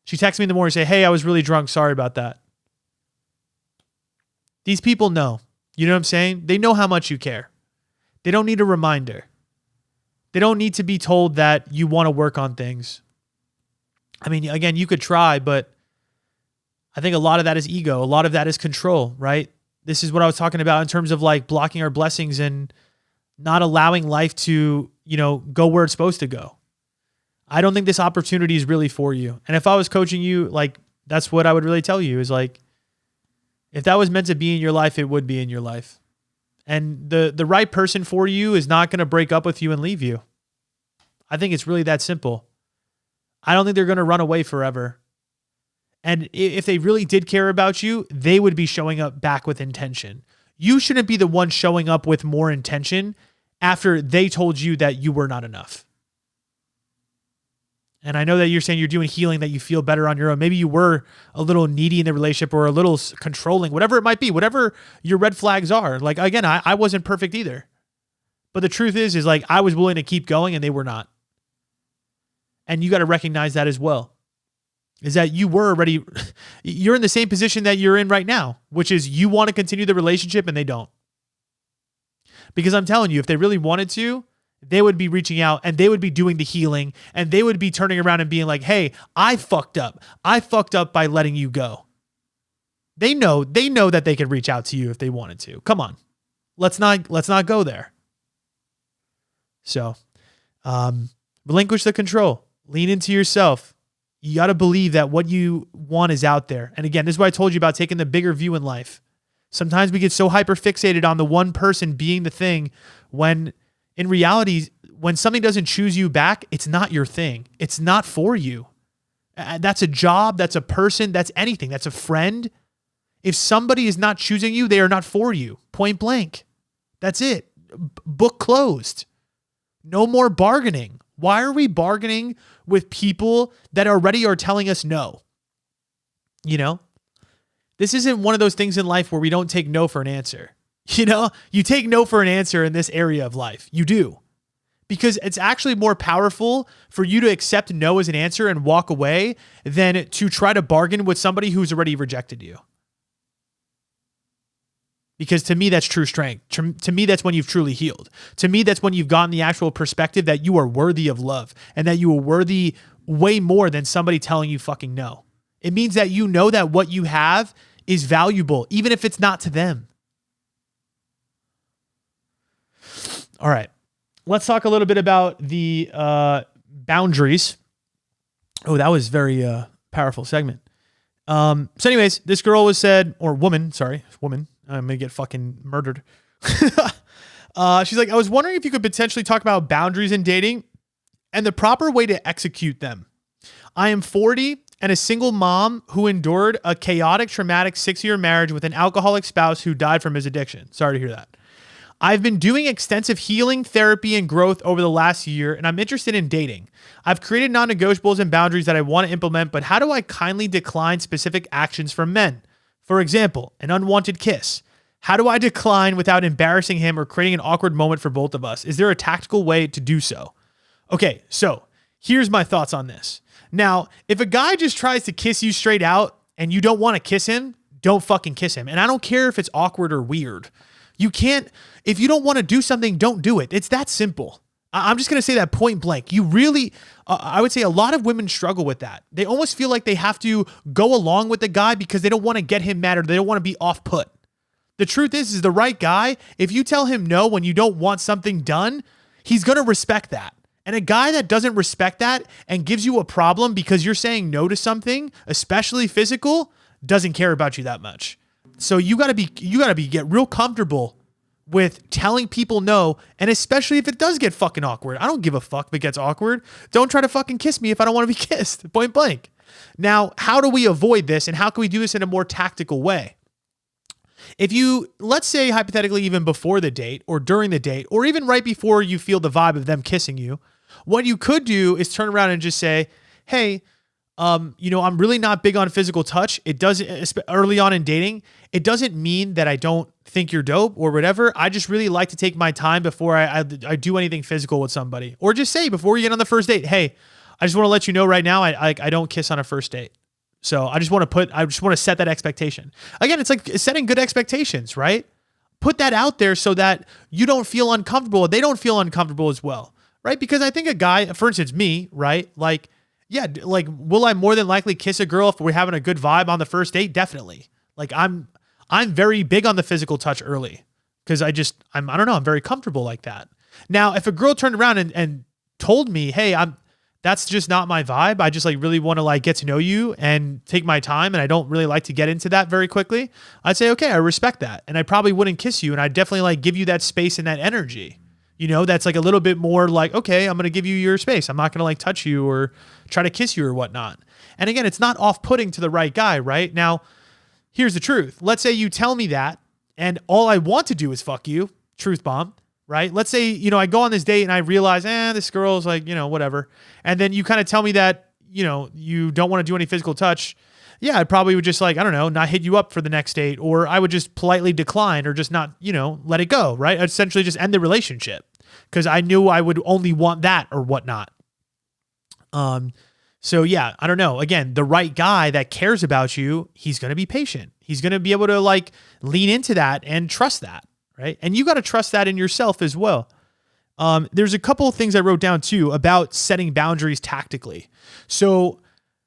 She texted me in the morning and say, hey, I was really drunk. Sorry about that. These people know, you know what I'm saying? They know how much you care. They don't need a reminder. They don't need to be told that you want to work on things. I mean, again, you could try, but I think a lot of that is ego. A lot of that is control, right? This is what I was talking about in terms of like blocking our blessings and not allowing life to, go where it's supposed to go. I don't think this opportunity is really for you. And if I was coaching you, like, that's what I would really tell you is like, if that was meant to be in your life, it would be in your life. And the right person for you is not going to break up with you and leave you. I think it's really that simple. I don't think they're going to run away forever. And if they really did care about you, they would be showing up back with intention. You shouldn't be the one showing up with more intention after they told you that you were not enough. And I know that you're saying you're doing healing, that you feel better on your own. Maybe you were a little needy in the relationship or a little controlling, whatever it might be, whatever your red flags are. Like, again, I wasn't perfect either. But the truth is like, I was willing to keep going and they were not. And you got to recognize that as well. Is that you were already, you're in the same position that you're in right now, which is you want to continue the relationship and they don't. Because I'm telling you, if they really wanted to, they would be reaching out and they would be doing the healing and they would be turning around and being like, hey, I fucked up. I fucked up by letting you go. They know that they could reach out to you if they wanted to. Come on. Let's not go there. So, relinquish the control, lean into yourself. You got to believe that what you want is out there. And again, this is why I told you about taking the bigger view in life. Sometimes we get so hyper fixated on the one person being the thing when in reality, when something doesn't choose you back, it's not your thing. It's not for you. That's a job. That's a person. That's anything. That's a friend. If somebody is not choosing you, they are not for you. Point blank. That's it. Book closed. No more bargaining. Why are we bargaining with people that already are telling us no? You know, this isn't one of those things in life where we don't take no for an answer. You know, you take no for an answer in this area of life. You do. Because it's actually more powerful for you to accept no as an answer and walk away than to try to bargain with somebody who's already rejected you. Because to me, that's true strength. To me, that's when you've truly healed. To me, that's when you've gotten the actual perspective that you are worthy of love and that you are worthy way more than somebody telling you fucking no. It means that you know that what you have is valuable, even if it's not to them. All right. Let's talk a little bit about the boundaries. Oh, that was very powerful segment. So anyways, this girl was said, or woman, I'm going to get fucking murdered. She's like, I was wondering if you could potentially talk about boundaries in dating and the proper way to execute them. I am 40 and a single mom who endured a chaotic, traumatic 6-year marriage with an alcoholic spouse who died from his addiction. Sorry to hear that. I've been doing extensive healing, therapy, and growth over the last year, and I'm interested in dating. I've created non-negotiables and boundaries that I want to implement, but how do I kindly decline specific actions from men? For example, an unwanted kiss. How do I decline without embarrassing him or creating an awkward moment for both of us? Is there a tactical way to do so? Okay, so here's my thoughts on this. Now, if a guy just tries to kiss you straight out and you don't want to kiss him, don't fucking kiss him. And I don't care if it's awkward or weird. You can't, if you don't want to do something, don't do it. It's that simple. I'm just going to say that point blank. You really, I would say a lot of women struggle with that. They almost feel like they have to go along with the guy because they don't want to get him mad or they don't want to be off put. The truth is the right guy, if you tell him no when you don't want something done, he's going to respect that. And a guy that doesn't respect that and gives you a problem because you're saying no to something, especially physical, doesn't care about you that much. So you gotta get real comfortable with telling people no, and especially if it does get fucking awkward. I don't give a fuck if it gets awkward. Don't try to fucking kiss me if I don't want to be kissed, point blank. Now, how do we avoid this and how can we do this in a more tactical way? If you, let's say hypothetically even before the date or during the date or even right before you feel the vibe of them kissing you, what you could do is turn around and just say, hey, I'm really not big on physical touch. It doesn't, early on in dating, it doesn't mean that I don't think you're dope or whatever. I just really like to take my time before I do anything physical with somebody. Or just say before you get on the first date, hey, I just want to let you know right now, I don't kiss on a first date. So I just want to set that expectation. Again, it's like setting good expectations, right? Put that out there so that you don't feel uncomfortable. They don't feel uncomfortable as well, right? Because I think a guy, for instance, me, right? Like, yeah, like, will I more than likely kiss a girl if we're having a good vibe on the first date? Definitely. Like, I'm very big on the physical touch early because I don't know, I'm very comfortable like that. Now, if a girl turned around and told me, hey, that's just not my vibe. I just like really want to like get to know you and take my time. And I don't really like to get into that very quickly. I'd say, okay, I respect that. And I probably wouldn't kiss you. And I'd definitely like give you that space and that energy. That's like a little bit more like, okay, I'm going to give you your space. I'm not going to like touch you or try to kiss you or whatnot. And again, it's not off-putting to the right guy, right? Now, here's the truth. Let's say you tell me that and all I want to do is fuck you, truth bomb, right? Let's say, I go on this date and I realize, this girl's like, whatever. And then you kind of tell me that, you don't want to do any physical touch. Yeah, I probably would just like, I don't know, not hit you up for the next date, or I would just politely decline or just not, let it go, right? I'd essentially just end the relationship because I knew I would only want that or whatnot. So yeah, I don't know. Again, the right guy that cares about you, he's going to be patient. He's going to be able to like lean into that and trust that, right? And you got to trust that in yourself as well. There's a couple of things I wrote down too about setting boundaries tactically. So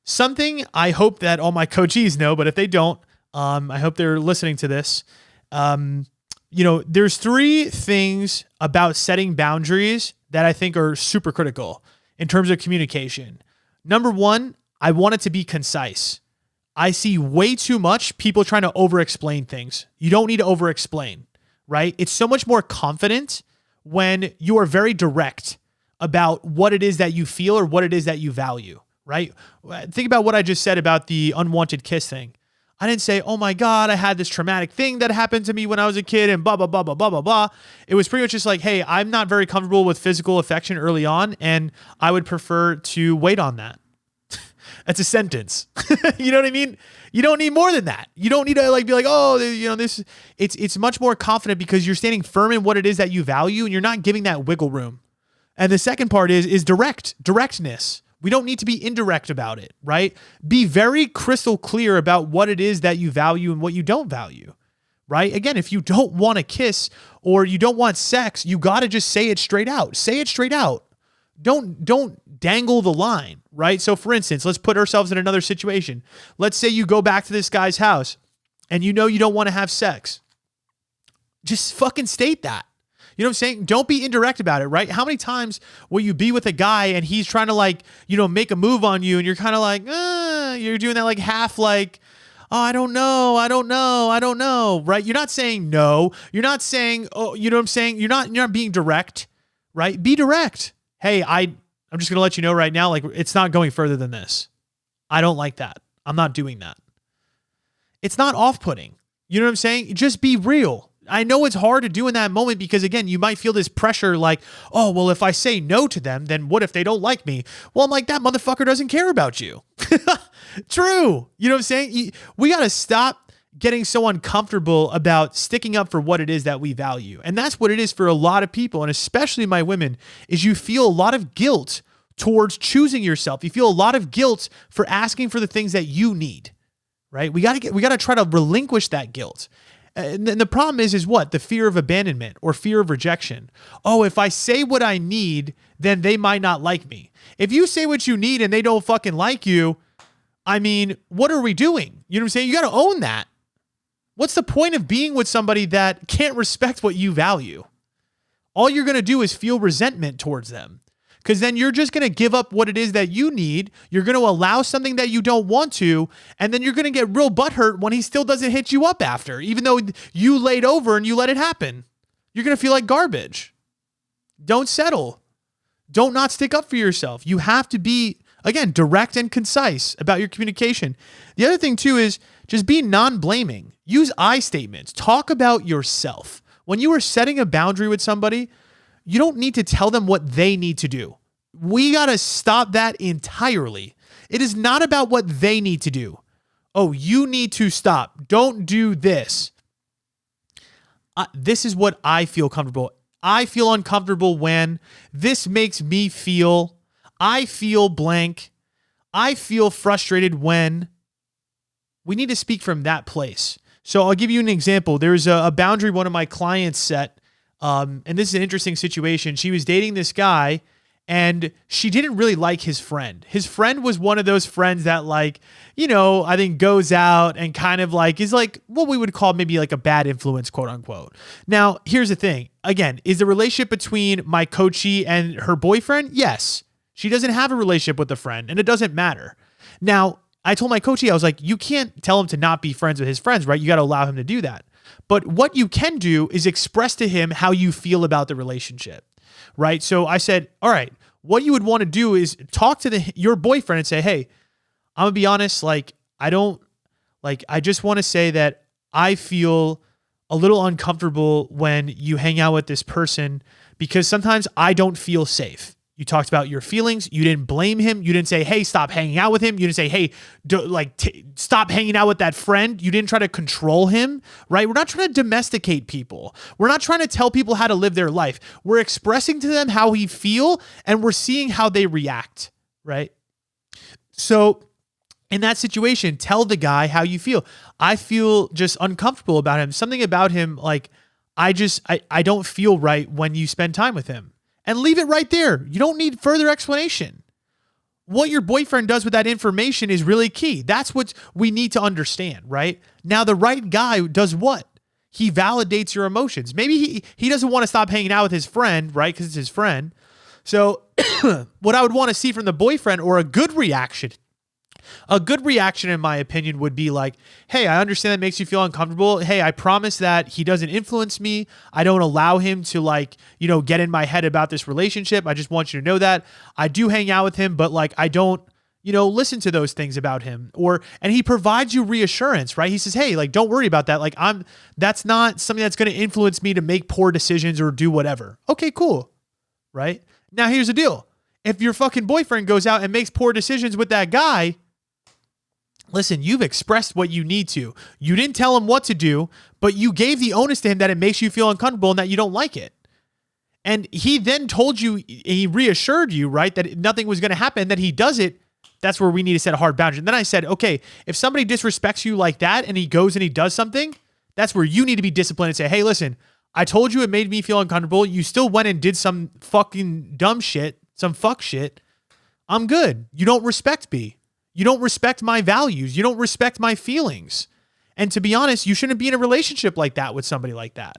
something I hope that all my coachees know, but if they don't, I hope they're listening to this. There's 3 things about setting boundaries that I think are super critical in terms of communication. Number 1, I want it to be concise. I see way too much people trying to over-explain things. You don't need to over-explain, right? It's so much more confident when you are very direct about what it is that you feel or what it is that you value, right? Think about what I just said about the unwanted kiss thing. I didn't say, oh my God, I had this traumatic thing that happened to me when I was a kid and blah, blah, blah, blah, blah, blah, blah. It was pretty much just like, hey, I'm not very comfortable with physical affection early on, and I would prefer to wait on that. That's a sentence. You know what I mean? You don't need more than that. You don't need to like be like, oh, you know, this. It's much more confident because you're standing firm in what it is that you value, and you're not giving that wiggle room. And the second part is directness. We don't need to be indirect about it, right? Be very crystal clear about what it is that you value and what you don't value, right? Again, if you don't want to kiss or you don't want sex, you got to just say it straight out. Say it straight out. Don't dangle the line, right? So for instance, let's put ourselves in another situation. Let's say you go back to this guy's house and you know you don't want to have sex. Just fucking state that. You know what I'm saying? Don't be indirect about it, right? How many times will you be with a guy and he's trying to like, you know, make a move on you and you're kind of like, you're doing that like half like, oh, I don't know, right? You're not saying no. You're not saying, oh, you know what I'm saying? You're not being direct, right? Be direct. Hey, I'm just going to let you know right now, like it's not going further than this. I don't like that. I'm not doing that. It's not off-putting. You know what I'm saying? Just be real. I know it's hard to do in that moment because again, you might feel this pressure like, oh, well, if I say no to them, then what if they don't like me? Well, I'm like, that motherfucker doesn't care about you. True. You know what I'm saying? We got to stop getting so uncomfortable about sticking up for what it is that we value. And that's what it is for a lot of people. And especially my women is you feel a lot of guilt towards choosing yourself. You feel a lot of guilt for asking for the things that you need, right? We got to try to relinquish that guilt. And then the problem is what? The fear of abandonment or fear of rejection. Oh, if I say what I need, then they might not like me. If you say what you need and they don't fucking like you, I mean, what are we doing? You know what I'm saying? You got to own that. What's the point of being with somebody that can't respect what you value? All you're going to do is feel resentment towards them. Because then you're just going to give up what it is that you need. You're going to allow something that you don't want to. And then you're going to get real butthurt when he still doesn't hit you up after, even though you laid over and you let it happen. You're going to feel like garbage. Don't settle. Don't not stick up for yourself. You have to be, again, direct and concise about your communication. The other thing too is just be non-blaming. Use I statements. Talk about yourself. When you are setting a boundary with somebody, you don't need to tell them what they need to do. We got to stop that entirely. It is not about what they need to do. Oh, you need to stop. Don't do this. This is what I feel comfortable. I feel uncomfortable when this makes me feel, I feel blank. I feel frustrated when. We need to speak from that place. So I'll give you an example. There's a boundary one of my clients set. And this is an interesting situation. She was dating this guy and she didn't really like his friend. His friend was one of those friends that like, you know, I think goes out and kind of like is like what we would call maybe like a bad influence, quote unquote. Now, here's the thing. Again, is the relationship between my coachee and her boyfriend? Yes. She doesn't have a relationship with the friend and it doesn't matter. Now, I told my coachee, I was like, you can't tell him to not be friends with his friends, right? You got to allow him to do that. But what you can do is express to him how you feel about the relationship, right? So I said, all right, what you would want to do is talk to your boyfriend and say, hey, I'm gonna be honest, like, I just want to say that I feel a little uncomfortable when you hang out with this person because sometimes I don't feel safe. You talked about your feelings. You didn't blame him. You didn't say, hey, stop hanging out with him. You didn't say, hey, stop hanging out with that friend. You didn't try to control him, right? We're not trying to domesticate people. We're not trying to tell people how to live their life. We're expressing to them how we feel and we're seeing how they react, right? So in that situation, tell the guy how you feel. I feel just uncomfortable about him. Something about him, like, I don't feel right when you spend time with him. And leave it right there. You don't need further explanation. What your boyfriend does with that information is really key. That's what we need to understand, right? Now, the right guy does what? He validates your emotions. Maybe he doesn't want to stop hanging out with his friend, right? Because it's his friend. So what I would want to see from the boyfriend or a good reaction in my opinion would be like, hey, I understand that makes you feel uncomfortable. Hey, I promise that he doesn't influence me. I don't allow him to like, you know, get in my head about this relationship. I just want you to know that I do hang out with him, but like, I don't, listen to those things about him, and he provides you reassurance, right? He says, hey, like, don't worry about that. Like, that's not something that's going to influence me to make poor decisions or do whatever. Okay, cool. Right? Now here's the deal. If your fucking boyfriend goes out and makes poor decisions with that guy, listen, you've expressed what you need to. You didn't tell him what to do, but you gave the onus to him that it makes you feel uncomfortable and that you don't like it. And he then told you, he reassured you, right, that nothing was going to happen, that he does it. That's where we need to set a hard boundary. And then I said, okay, if somebody disrespects you like that and he goes and he does something, that's where you need to be disciplined and say, hey, listen, I told you it made me feel uncomfortable. You still went and did some fucking dumb shit, some fuck shit. I'm good. You don't respect me. You don't respect my values. You don't respect my feelings. And to be honest, you shouldn't be in a relationship like that with somebody like that.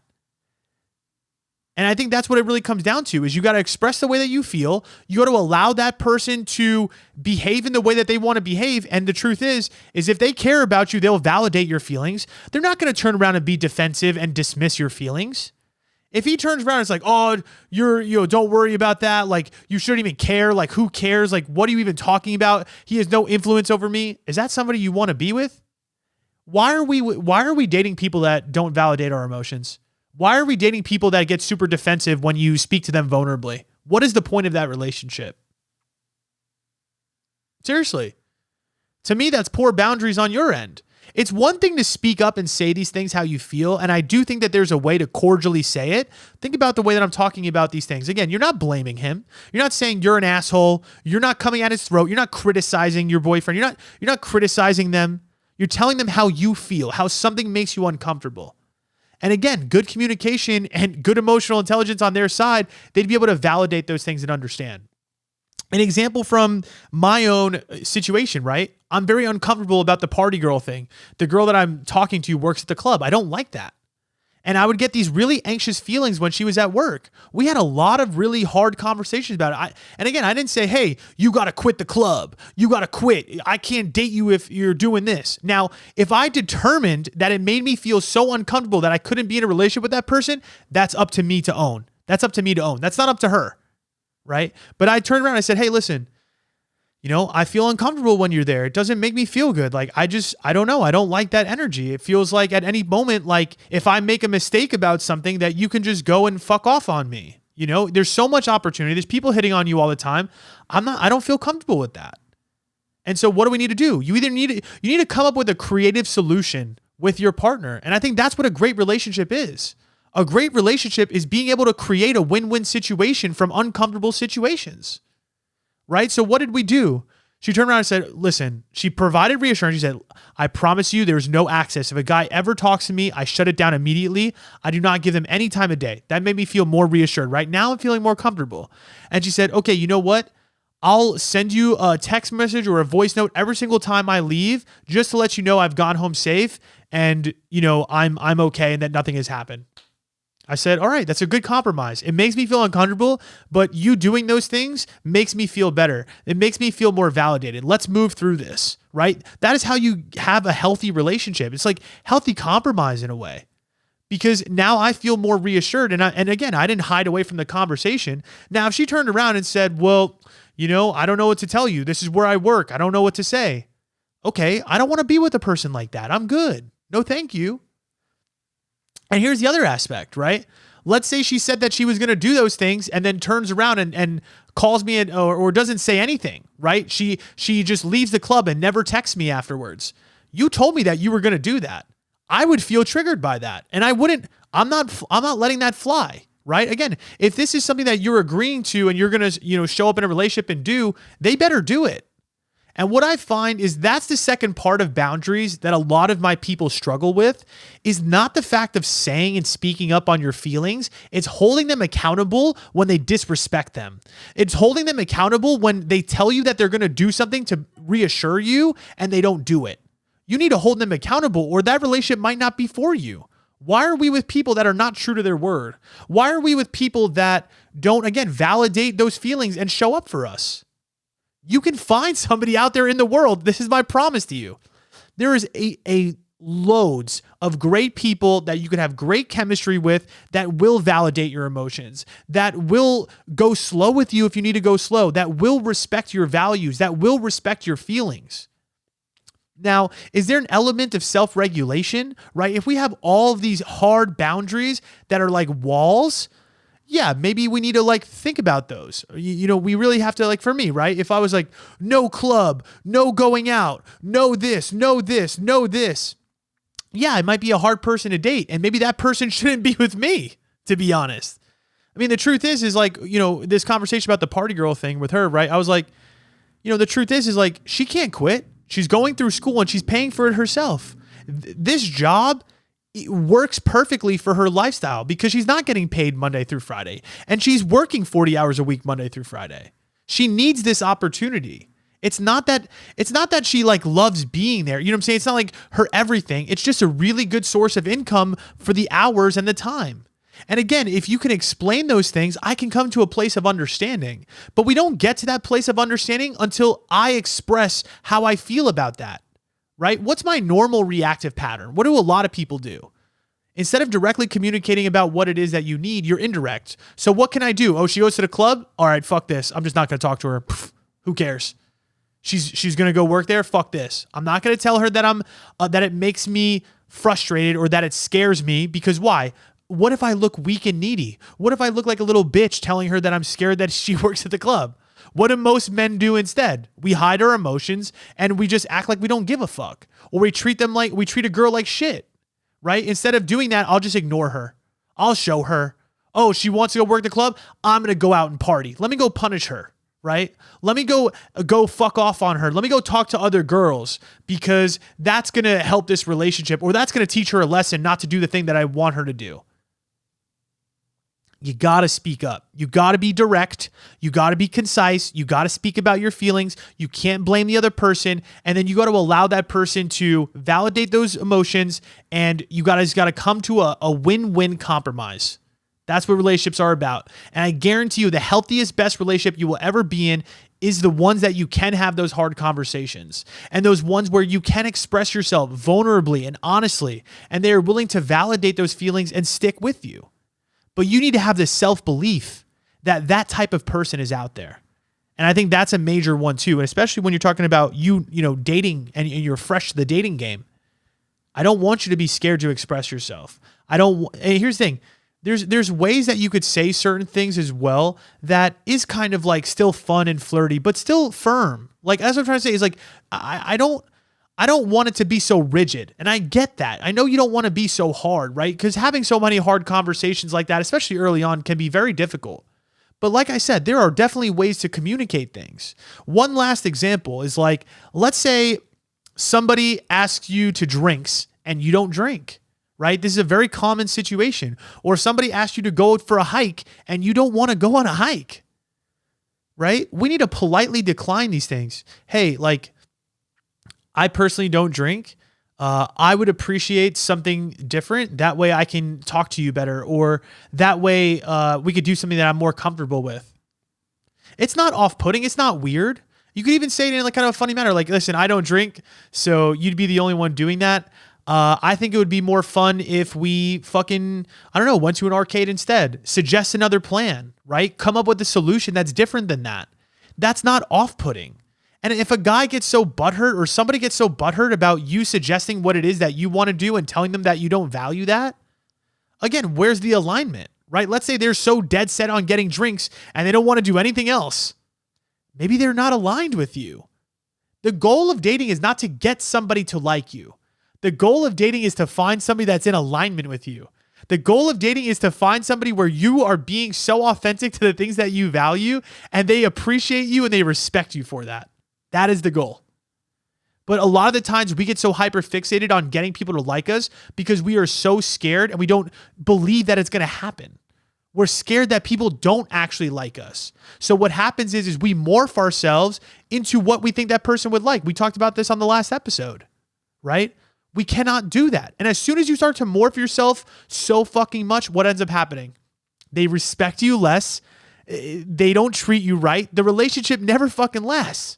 And I think that's what it really comes down to, is you got to express the way that you feel. You got to allow that person to behave in the way that they want to behave. And the truth is if they care about you, they'll validate your feelings. They're not going to turn around and be defensive and dismiss your feelings. If he turns around and it's like, oh, don't worry about that. Like, you shouldn't even care. Like, who cares? Like, what are you even talking about? He has no influence over me. Is that somebody you want to be with? Why are we dating people that don't validate our emotions? Why are we dating people that get super defensive when you speak to them vulnerably? What is the point of that relationship? Seriously. To me, that's poor boundaries on your end. It's one thing to speak up and say these things how you feel, and I do think that there's a way to cordially say it. Think about the way that I'm talking about these things. Again, you're not blaming him. You're not saying you're an asshole. You're not coming at his throat. You're not criticizing your boyfriend. You're not criticizing them. You're telling them how you feel, how something makes you uncomfortable. And again, good communication and good emotional intelligence on their side, they'd be able to validate those things and understand. An example from my own situation, right? I'm very uncomfortable about the party girl thing. The girl that I'm talking to works at the club. I don't like that. And I would get these really anxious feelings when she was at work. We had a lot of really hard conversations about it. And again, I didn't say, hey, you got to quit the club. You got to quit. I can't date you if you're doing this. Now, if I determined that it made me feel so uncomfortable that I couldn't be in a relationship with that person, that's up to me to own. That's up to me to own. That's not up to her, right? But I turned around and I said, hey, listen, I feel uncomfortable when you're there. It doesn't make me feel good. Like, I don't know. I don't like that energy. It feels like at any moment, like if I make a mistake about something, that you can just go and fuck off on me. There's so much opportunity. There's people hitting on you all the time. I don't feel comfortable with that. And so what do we need to do? You need to come up with a creative solution with your partner. And I think that's what a great relationship is. A great relationship is being able to create a win-win situation from uncomfortable situations. Right? So what did we do? She turned around and said, listen, she provided reassurance. She said, I promise you there's no access. If a guy ever talks to me, I shut it down immediately. I do not give them any time of day. That made me feel more reassured. Right now I'm feeling more comfortable. And she said, okay, you know what? I'll send you a text message or a voice note every single time I leave, just to let you know I've gone home safe and, I'm okay and that nothing has happened. I said, all right, that's a good compromise. It makes me feel uncomfortable, but you doing those things makes me feel better. It makes me feel more validated. Let's move through this, right? That is how you have a healthy relationship. It's like healthy compromise in a way, because now I feel more reassured. And again, I didn't hide away from the conversation. Now, if she turned around and said, well, I don't know what to tell you. This is where I work. I don't know what to say. Okay, I don't want to be with a person like that. I'm good. No, thank you. And here's the other aspect, right? Let's say she said that she was going to do those things and then turns around and calls me or doesn't say anything, right? She just leaves the club and never texts me afterwards. You told me that you were going to do that. I would feel triggered by that. And I'm not letting that fly, right? Again, if this is something that you're agreeing to and you're going to, show up in a relationship and do, they better do it. And what I find is that's the second part of boundaries that a lot of my people struggle with, is not the fact of saying and speaking up on your feelings. It's holding them accountable when they disrespect them. It's holding them accountable when they tell you that they're going to do something to reassure you and they don't do it. You need to hold them accountable or that relationship might not be for you. Why are we with people that are not true to their word? Why are we with people that don't, again, validate those feelings and show up for us? You can find somebody out there in the world. This is my promise to you. There is a loads of great people that you can have great chemistry with that will validate your emotions, that will go slow with you if you need to go slow, that will respect your values, that will respect your feelings. Now, is there an element of self-regulation, right? If we have all of these hard boundaries that are like walls, yeah, maybe we need to like think about those. We really have to, like, for me, right? If I was like, no club, no going out, no this, no this, no this. Yeah, I might be a hard person to date, and maybe that person shouldn't be with me, to be honest. I mean, the truth is like, this conversation about the party girl thing with her, right? I was like, the truth is like, she can't quit. She's going through school and she's paying for it herself. This job, it works perfectly for her lifestyle because she's not getting paid Monday through Friday, and she's working 40 hours a week Monday through Friday. She needs this opportunity. It's not that she like loves being there. You know what I'm saying? It's not like her everything. It's just a really good source of income for the hours and the time. And again, if you can explain those things, I can come to a place of understanding. But we don't get to that place of understanding until I express how I feel about that, right? What's my normal reactive pattern? What do a lot of people do? Instead of directly communicating about what it is that you need, you're indirect. So what can I do? Oh, she goes to the club? All right, fuck this. I'm just not going to talk to her. Pff, who cares? She's going to go work there? Fuck this. I'm not going to tell her that that it makes me frustrated or that it scares me, because why? What if I look weak and needy? What if I look like a little bitch telling her that I'm scared that she works at the club? What do most men do instead? We hide our emotions and we just act like we don't give a fuck. Or we treat a girl like shit, right? Instead of doing that, I'll just ignore her. I'll show her. Oh, she wants to go work the club? I'm going to go out and party. Let me go punish her, right? Let me go fuck off on her. Let me go talk to other girls, because that's going to help this relationship, or that's going to teach her a lesson not to do the thing that I want her to do. You got to speak up. You got to be direct. You got to be concise. You got to speak about your feelings. You can't blame the other person. And then you got to allow that person to validate those emotions. And you guys got to come to a win-win compromise. That's what relationships are about. And I guarantee you the healthiest, best relationship you will ever be in is the ones that you can have those hard conversations, and those ones where you can express yourself vulnerably and honestly, and they are willing to validate those feelings and stick with you. But you need to have this self-belief that that type of person is out there. And I think that's a major one too. And especially when you're talking about dating and you're fresh to the dating game. I don't want you to be scared to express yourself. And here's the thing. There's ways that you could say certain things as well that is kind of like still fun and flirty, but still firm. Like, as I'm trying to say is like, I don't want it to be so rigid. And I get that. I know you don't want to be so hard, right? Because having so many hard conversations like that, especially early on, can be very difficult. But like I said, there are definitely ways to communicate things. One last example is like, let's say somebody asks you to drinks and you don't drink, right? This is a very common situation. Or somebody asks you to go for a hike and you don't want to go on a hike, right? We need to politely decline these things. Hey, like, I personally don't drink. I would appreciate something different. That way I can talk to you better, or that way we could do something that I'm more comfortable with. It's not off-putting. It's not weird. You could even say it in like kind of a funny manner. Like, listen, I don't drink, so you'd be the only one doing that. I think it would be more fun if we went to an arcade instead. Suggest another plan, right? Come up with a solution that's different than that. That's not off-putting. And if a guy gets so butthurt, or somebody gets so butthurt about you suggesting what it is that you want to do and telling them that you don't value that, again, where's the alignment, right? Let's say they're so dead set on getting drinks and they don't want to do anything else. Maybe they're not aligned with you. The goal of dating is not to get somebody to like you. The goal of dating is to find somebody that's in alignment with you. The goal of dating is to find somebody where you are being so authentic to the things that you value, and they appreciate you and they respect you for that. That is the goal. But a lot of the times we get so hyper fixated on getting people to like us because we are so scared and we don't believe that it's going to happen. We're scared that people don't actually like us. So what happens is we morph ourselves into what we think that person would like. We talked about this on the last episode, right? We cannot do that. And as soon as you start to morph yourself so fucking much, what ends up happening? They respect you less. They don't treat you right. The relationship never fucking lasts.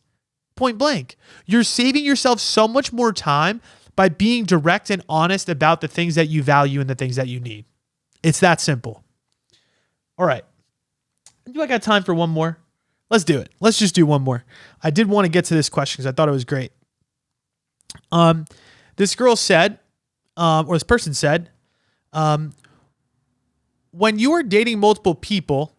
Point blank. You're saving yourself so much more time by being direct and honest about the things that you value and the things that you need. It's that simple. All right. Do I got time for one more? Let's do it. Let's just do one more. I did want to get to this question because I thought it was great. This girl said, or this person said, when you are dating multiple people,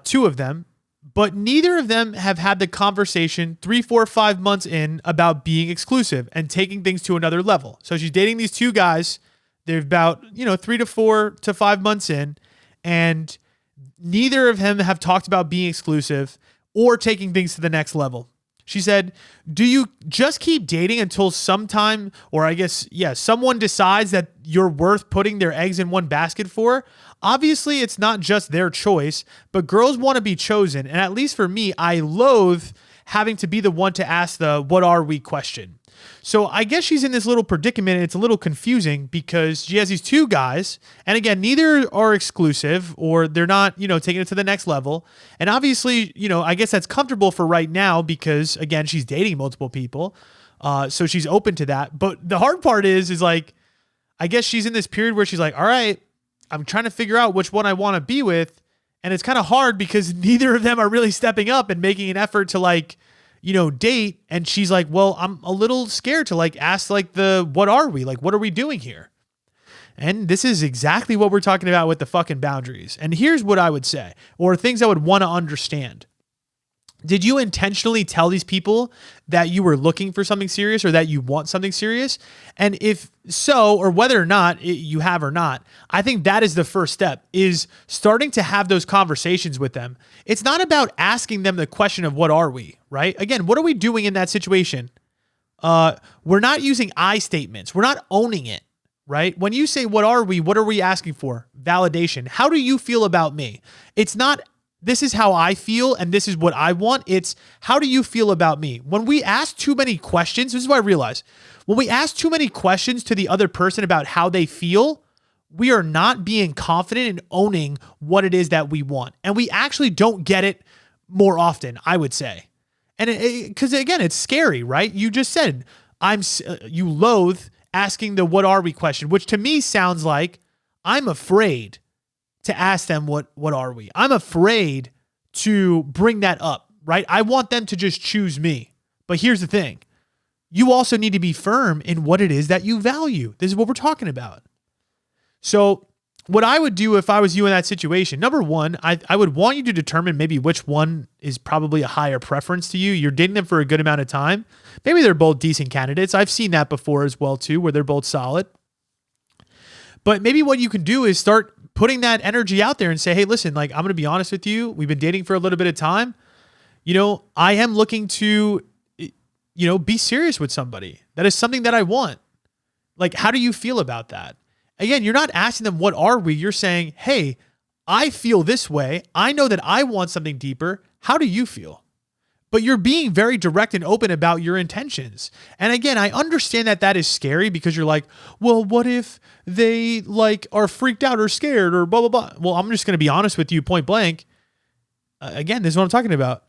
two of them, but neither of them have had the conversation 3, 4, 5 months in about being exclusive and taking things to another level. So she's dating these two guys. They're about, 3 to 4 to 5 months in, and neither of them have talked about being exclusive or taking things to the next level. She said, do you just keep dating until sometime, or I guess, someone decides that you're worth putting their eggs in one basket for? Obviously, it's not just their choice, but girls want to be chosen. And at least for me, I loathe having to be the one to ask the what are we question. So I guess she's in this little predicament, and it's a little confusing because she has these two guys, and again, neither are exclusive or they're not, taking it to the next level. And obviously, I guess that's comfortable for right now because again, she's dating multiple people. So she's open to that. But the hard part is like, I guess she's in this period where she's like, all right, I'm trying to figure out which one I want to be with. And it's kind of hard because neither of them are really stepping up and making an effort to date. And she's like, well, I'm a little scared to ask what are we? What are we doing here? And this is exactly what we're talking about with the fucking boundaries. And here's what I would say, or things I would want to understand. Did you intentionally tell these people that you were looking for something serious or that you want something serious? And if so, or whether or not you have or not, I think that is the first step, is starting to have those conversations with them. It's not about asking them the question of what are we, right? Again, what are we doing in that situation? We're not using I statements. We're not owning it, right? When you say, what are we asking for? Validation. How do you feel about me? It's not, this is how I feel and this is what I want. It's, how do you feel about me? When we ask too many questions, this is what I realize. When we ask too many questions to the other person about how they feel, we are not being confident in owning what it is that we want. And we actually don't get it more often, I would say. And because again, it's scary, right? You just said, you loathe asking the what are we question, which to me sounds like I'm afraid to ask them what are we? I'm afraid to bring that up, right? I want them to just choose me. But here's the thing. You also need to be firm in what it is that you value. This is what we're talking about. So what I would do if I was you in that situation, number one, I would want you to determine maybe which one is probably a higher preference to you. You're dating them for a good amount of time. Maybe they're both decent candidates. I've seen that before as well too, where they're both solid. But maybe what you can do is start putting that energy out there and say, hey, listen, I'm going to be honest with you. We've been dating for a little bit of time. I am looking to, be serious with somebody. That is something that I want. How do you feel about that? Again, you're not asking them, what are we? You're saying, hey, I feel this way. I know that I want something deeper. How do you feel? But you're being very direct and open about your intentions. And again, I understand that is scary because you're like, well, what if they are freaked out or scared or blah, blah, blah. Well, I'm just going to be honest with you point blank. Again, this is what I'm talking about.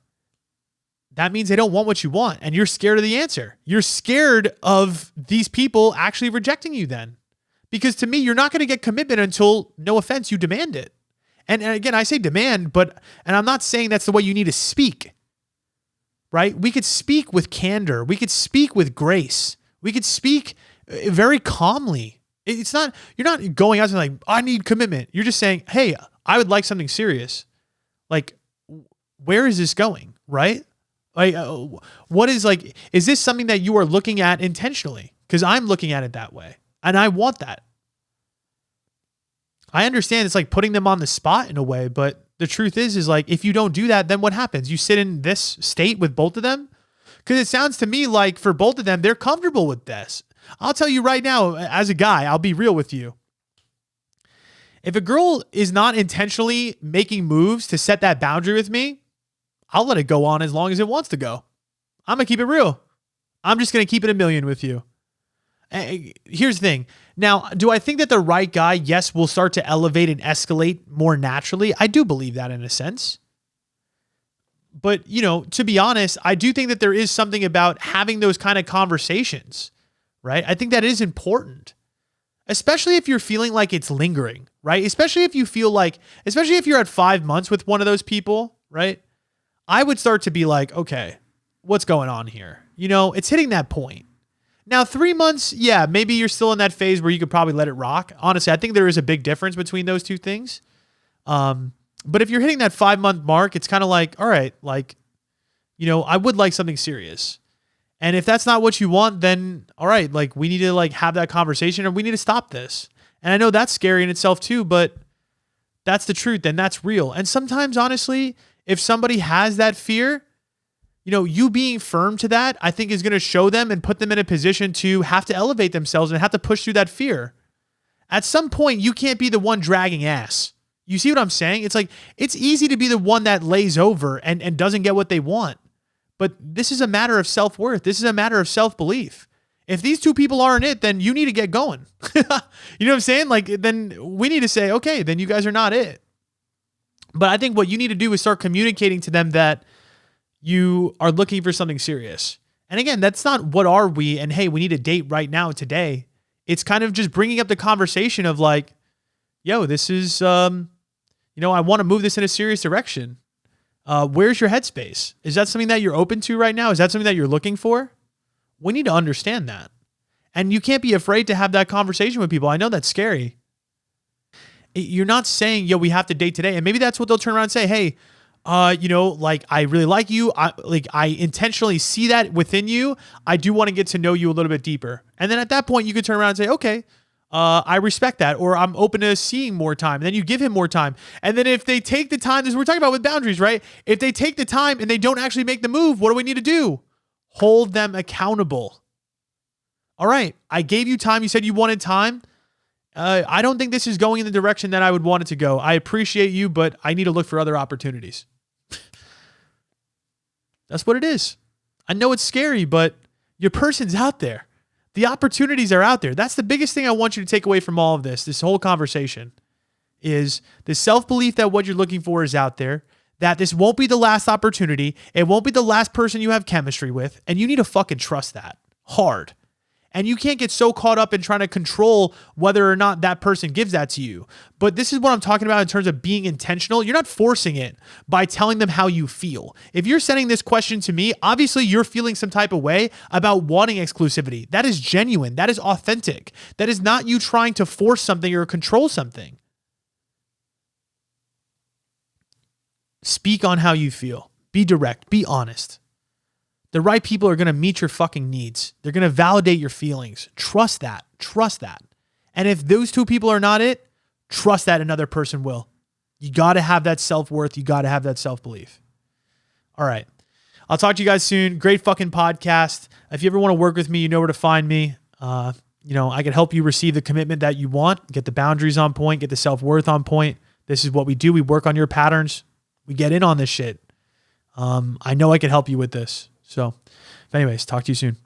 That means they don't want what you want and you're scared of the answer. You're scared of these people actually rejecting you then. Because to me, you're not going to get commitment until, no offense, you demand it. And again, I say demand, and I'm not saying that's the way you need to speak. Right? We could speak with candor. We could speak with grace. We could speak very calmly. It's not, you're not going out and I need commitment. You're just saying, hey, I would like something serious. Where is this going? Right? What is is this something that you are looking at intentionally? Because I'm looking at it that way and I want that. I understand it's putting them on the spot in a way, but the truth is if you don't do that, then what happens? You sit in this state with both of them? Because it sounds to me like for both of them, they're comfortable with this. I'll tell you right now, as a guy, I'll be real with you. If a girl is not intentionally making moves to set that boundary with me, I'll let it go on as long as it wants to go. I'm going to keep it real. I'm just going to keep it a million with you. Here's the thing. Now, do I think that the right guy, yes, will start to elevate and escalate more naturally? I do believe that in a sense. But, to be honest, I do think that there is something about having those kind of conversations, right? I think that is important, especially if you're feeling like it's lingering, right? Especially if you feel like, especially if you're at 5 months with one of those people, right? I would start to be like, okay, what's going on here? It's hitting that point. Now, 3 months, yeah, maybe you're still in that phase where you could probably let it rock. Honestly, I think there is a big difference between those two things. But if you're hitting that 5 month mark, it's kind of like, all right, like, I would like something serious. And if that's not what you want, then all right, like we need to like have that conversation or we need to stop this. And I know that's scary in itself too, but that's the truth and that's real. And sometimes, honestly, if somebody has that fear, you being firm to that, I think is going to show them and put them in a position to have to elevate themselves and have to push through that fear. At some point, you can't be the one dragging ass. You see what I'm saying? It's like, it's easy to be the one that lays over and doesn't get what they want. But this is a matter of self-worth. This is a matter of self-belief. If these two people aren't it, then you need to get going. You know what I'm saying? Like, then we need to say, okay, then you guys are not it. But I think what you need to do is start communicating to them that you are looking for something serious. And again, that's not what are we and hey, we need a date right now today. It's kind of just bringing up the conversation of like, yo, this is, I want to move this in a serious direction. Where's your headspace? Is that something that you're open to right now? Is that something that you're looking for? We need to understand that. And you can't be afraid to have that conversation with people. I know that's scary. You're not saying, yo, we have to date today. And maybe that's what they'll turn around and say, hey, like I really like you. I intentionally see that within you. I do want to get to know you a little bit deeper. And then at that point you could turn around and say, okay, I respect that, or I'm open to seeing more time. And then you give him more time. And then if they take the time, this is what we're talking about with boundaries, right? If they take the time and they don't actually make the move, what do we need to do? Hold them accountable. All right, I gave you time. You said you wanted time. I don't think this is going in the direction that I would want it to go. I appreciate you, but I need to look for other opportunities. That's what it is. I know it's scary, but your person's out there. The opportunities are out there. That's the biggest thing I want you to take away from all of this whole conversation, is the self-belief that what you're looking for is out there, that this won't be the last opportunity. It won't be the last person you have chemistry with. And you need to fucking trust that hard. And you can't get so caught up in trying to control whether or not that person gives that to you. But this is what I'm talking about in terms of being intentional. You're not forcing it by telling them how you feel. If you're sending this question to me, obviously you're feeling some type of way about wanting exclusivity. That is genuine. That is authentic. That is not you trying to force something or control something. Speak on how you feel. Be direct. Be honest. The right people are going to meet your fucking needs. They're going to validate your feelings. Trust that. Trust that. And if those two people are not it, trust that another person will. You got to have that self-worth. You got to have that self-belief. All right. I'll talk to you guys soon. Great fucking podcast. If you ever want to work with me, you know where to find me. I can help you receive the commitment that you want, get the boundaries on point, get the self-worth on point. This is what we do. We work on your patterns. We get in on this shit. I know I can help you with this. So anyways, talk to you soon.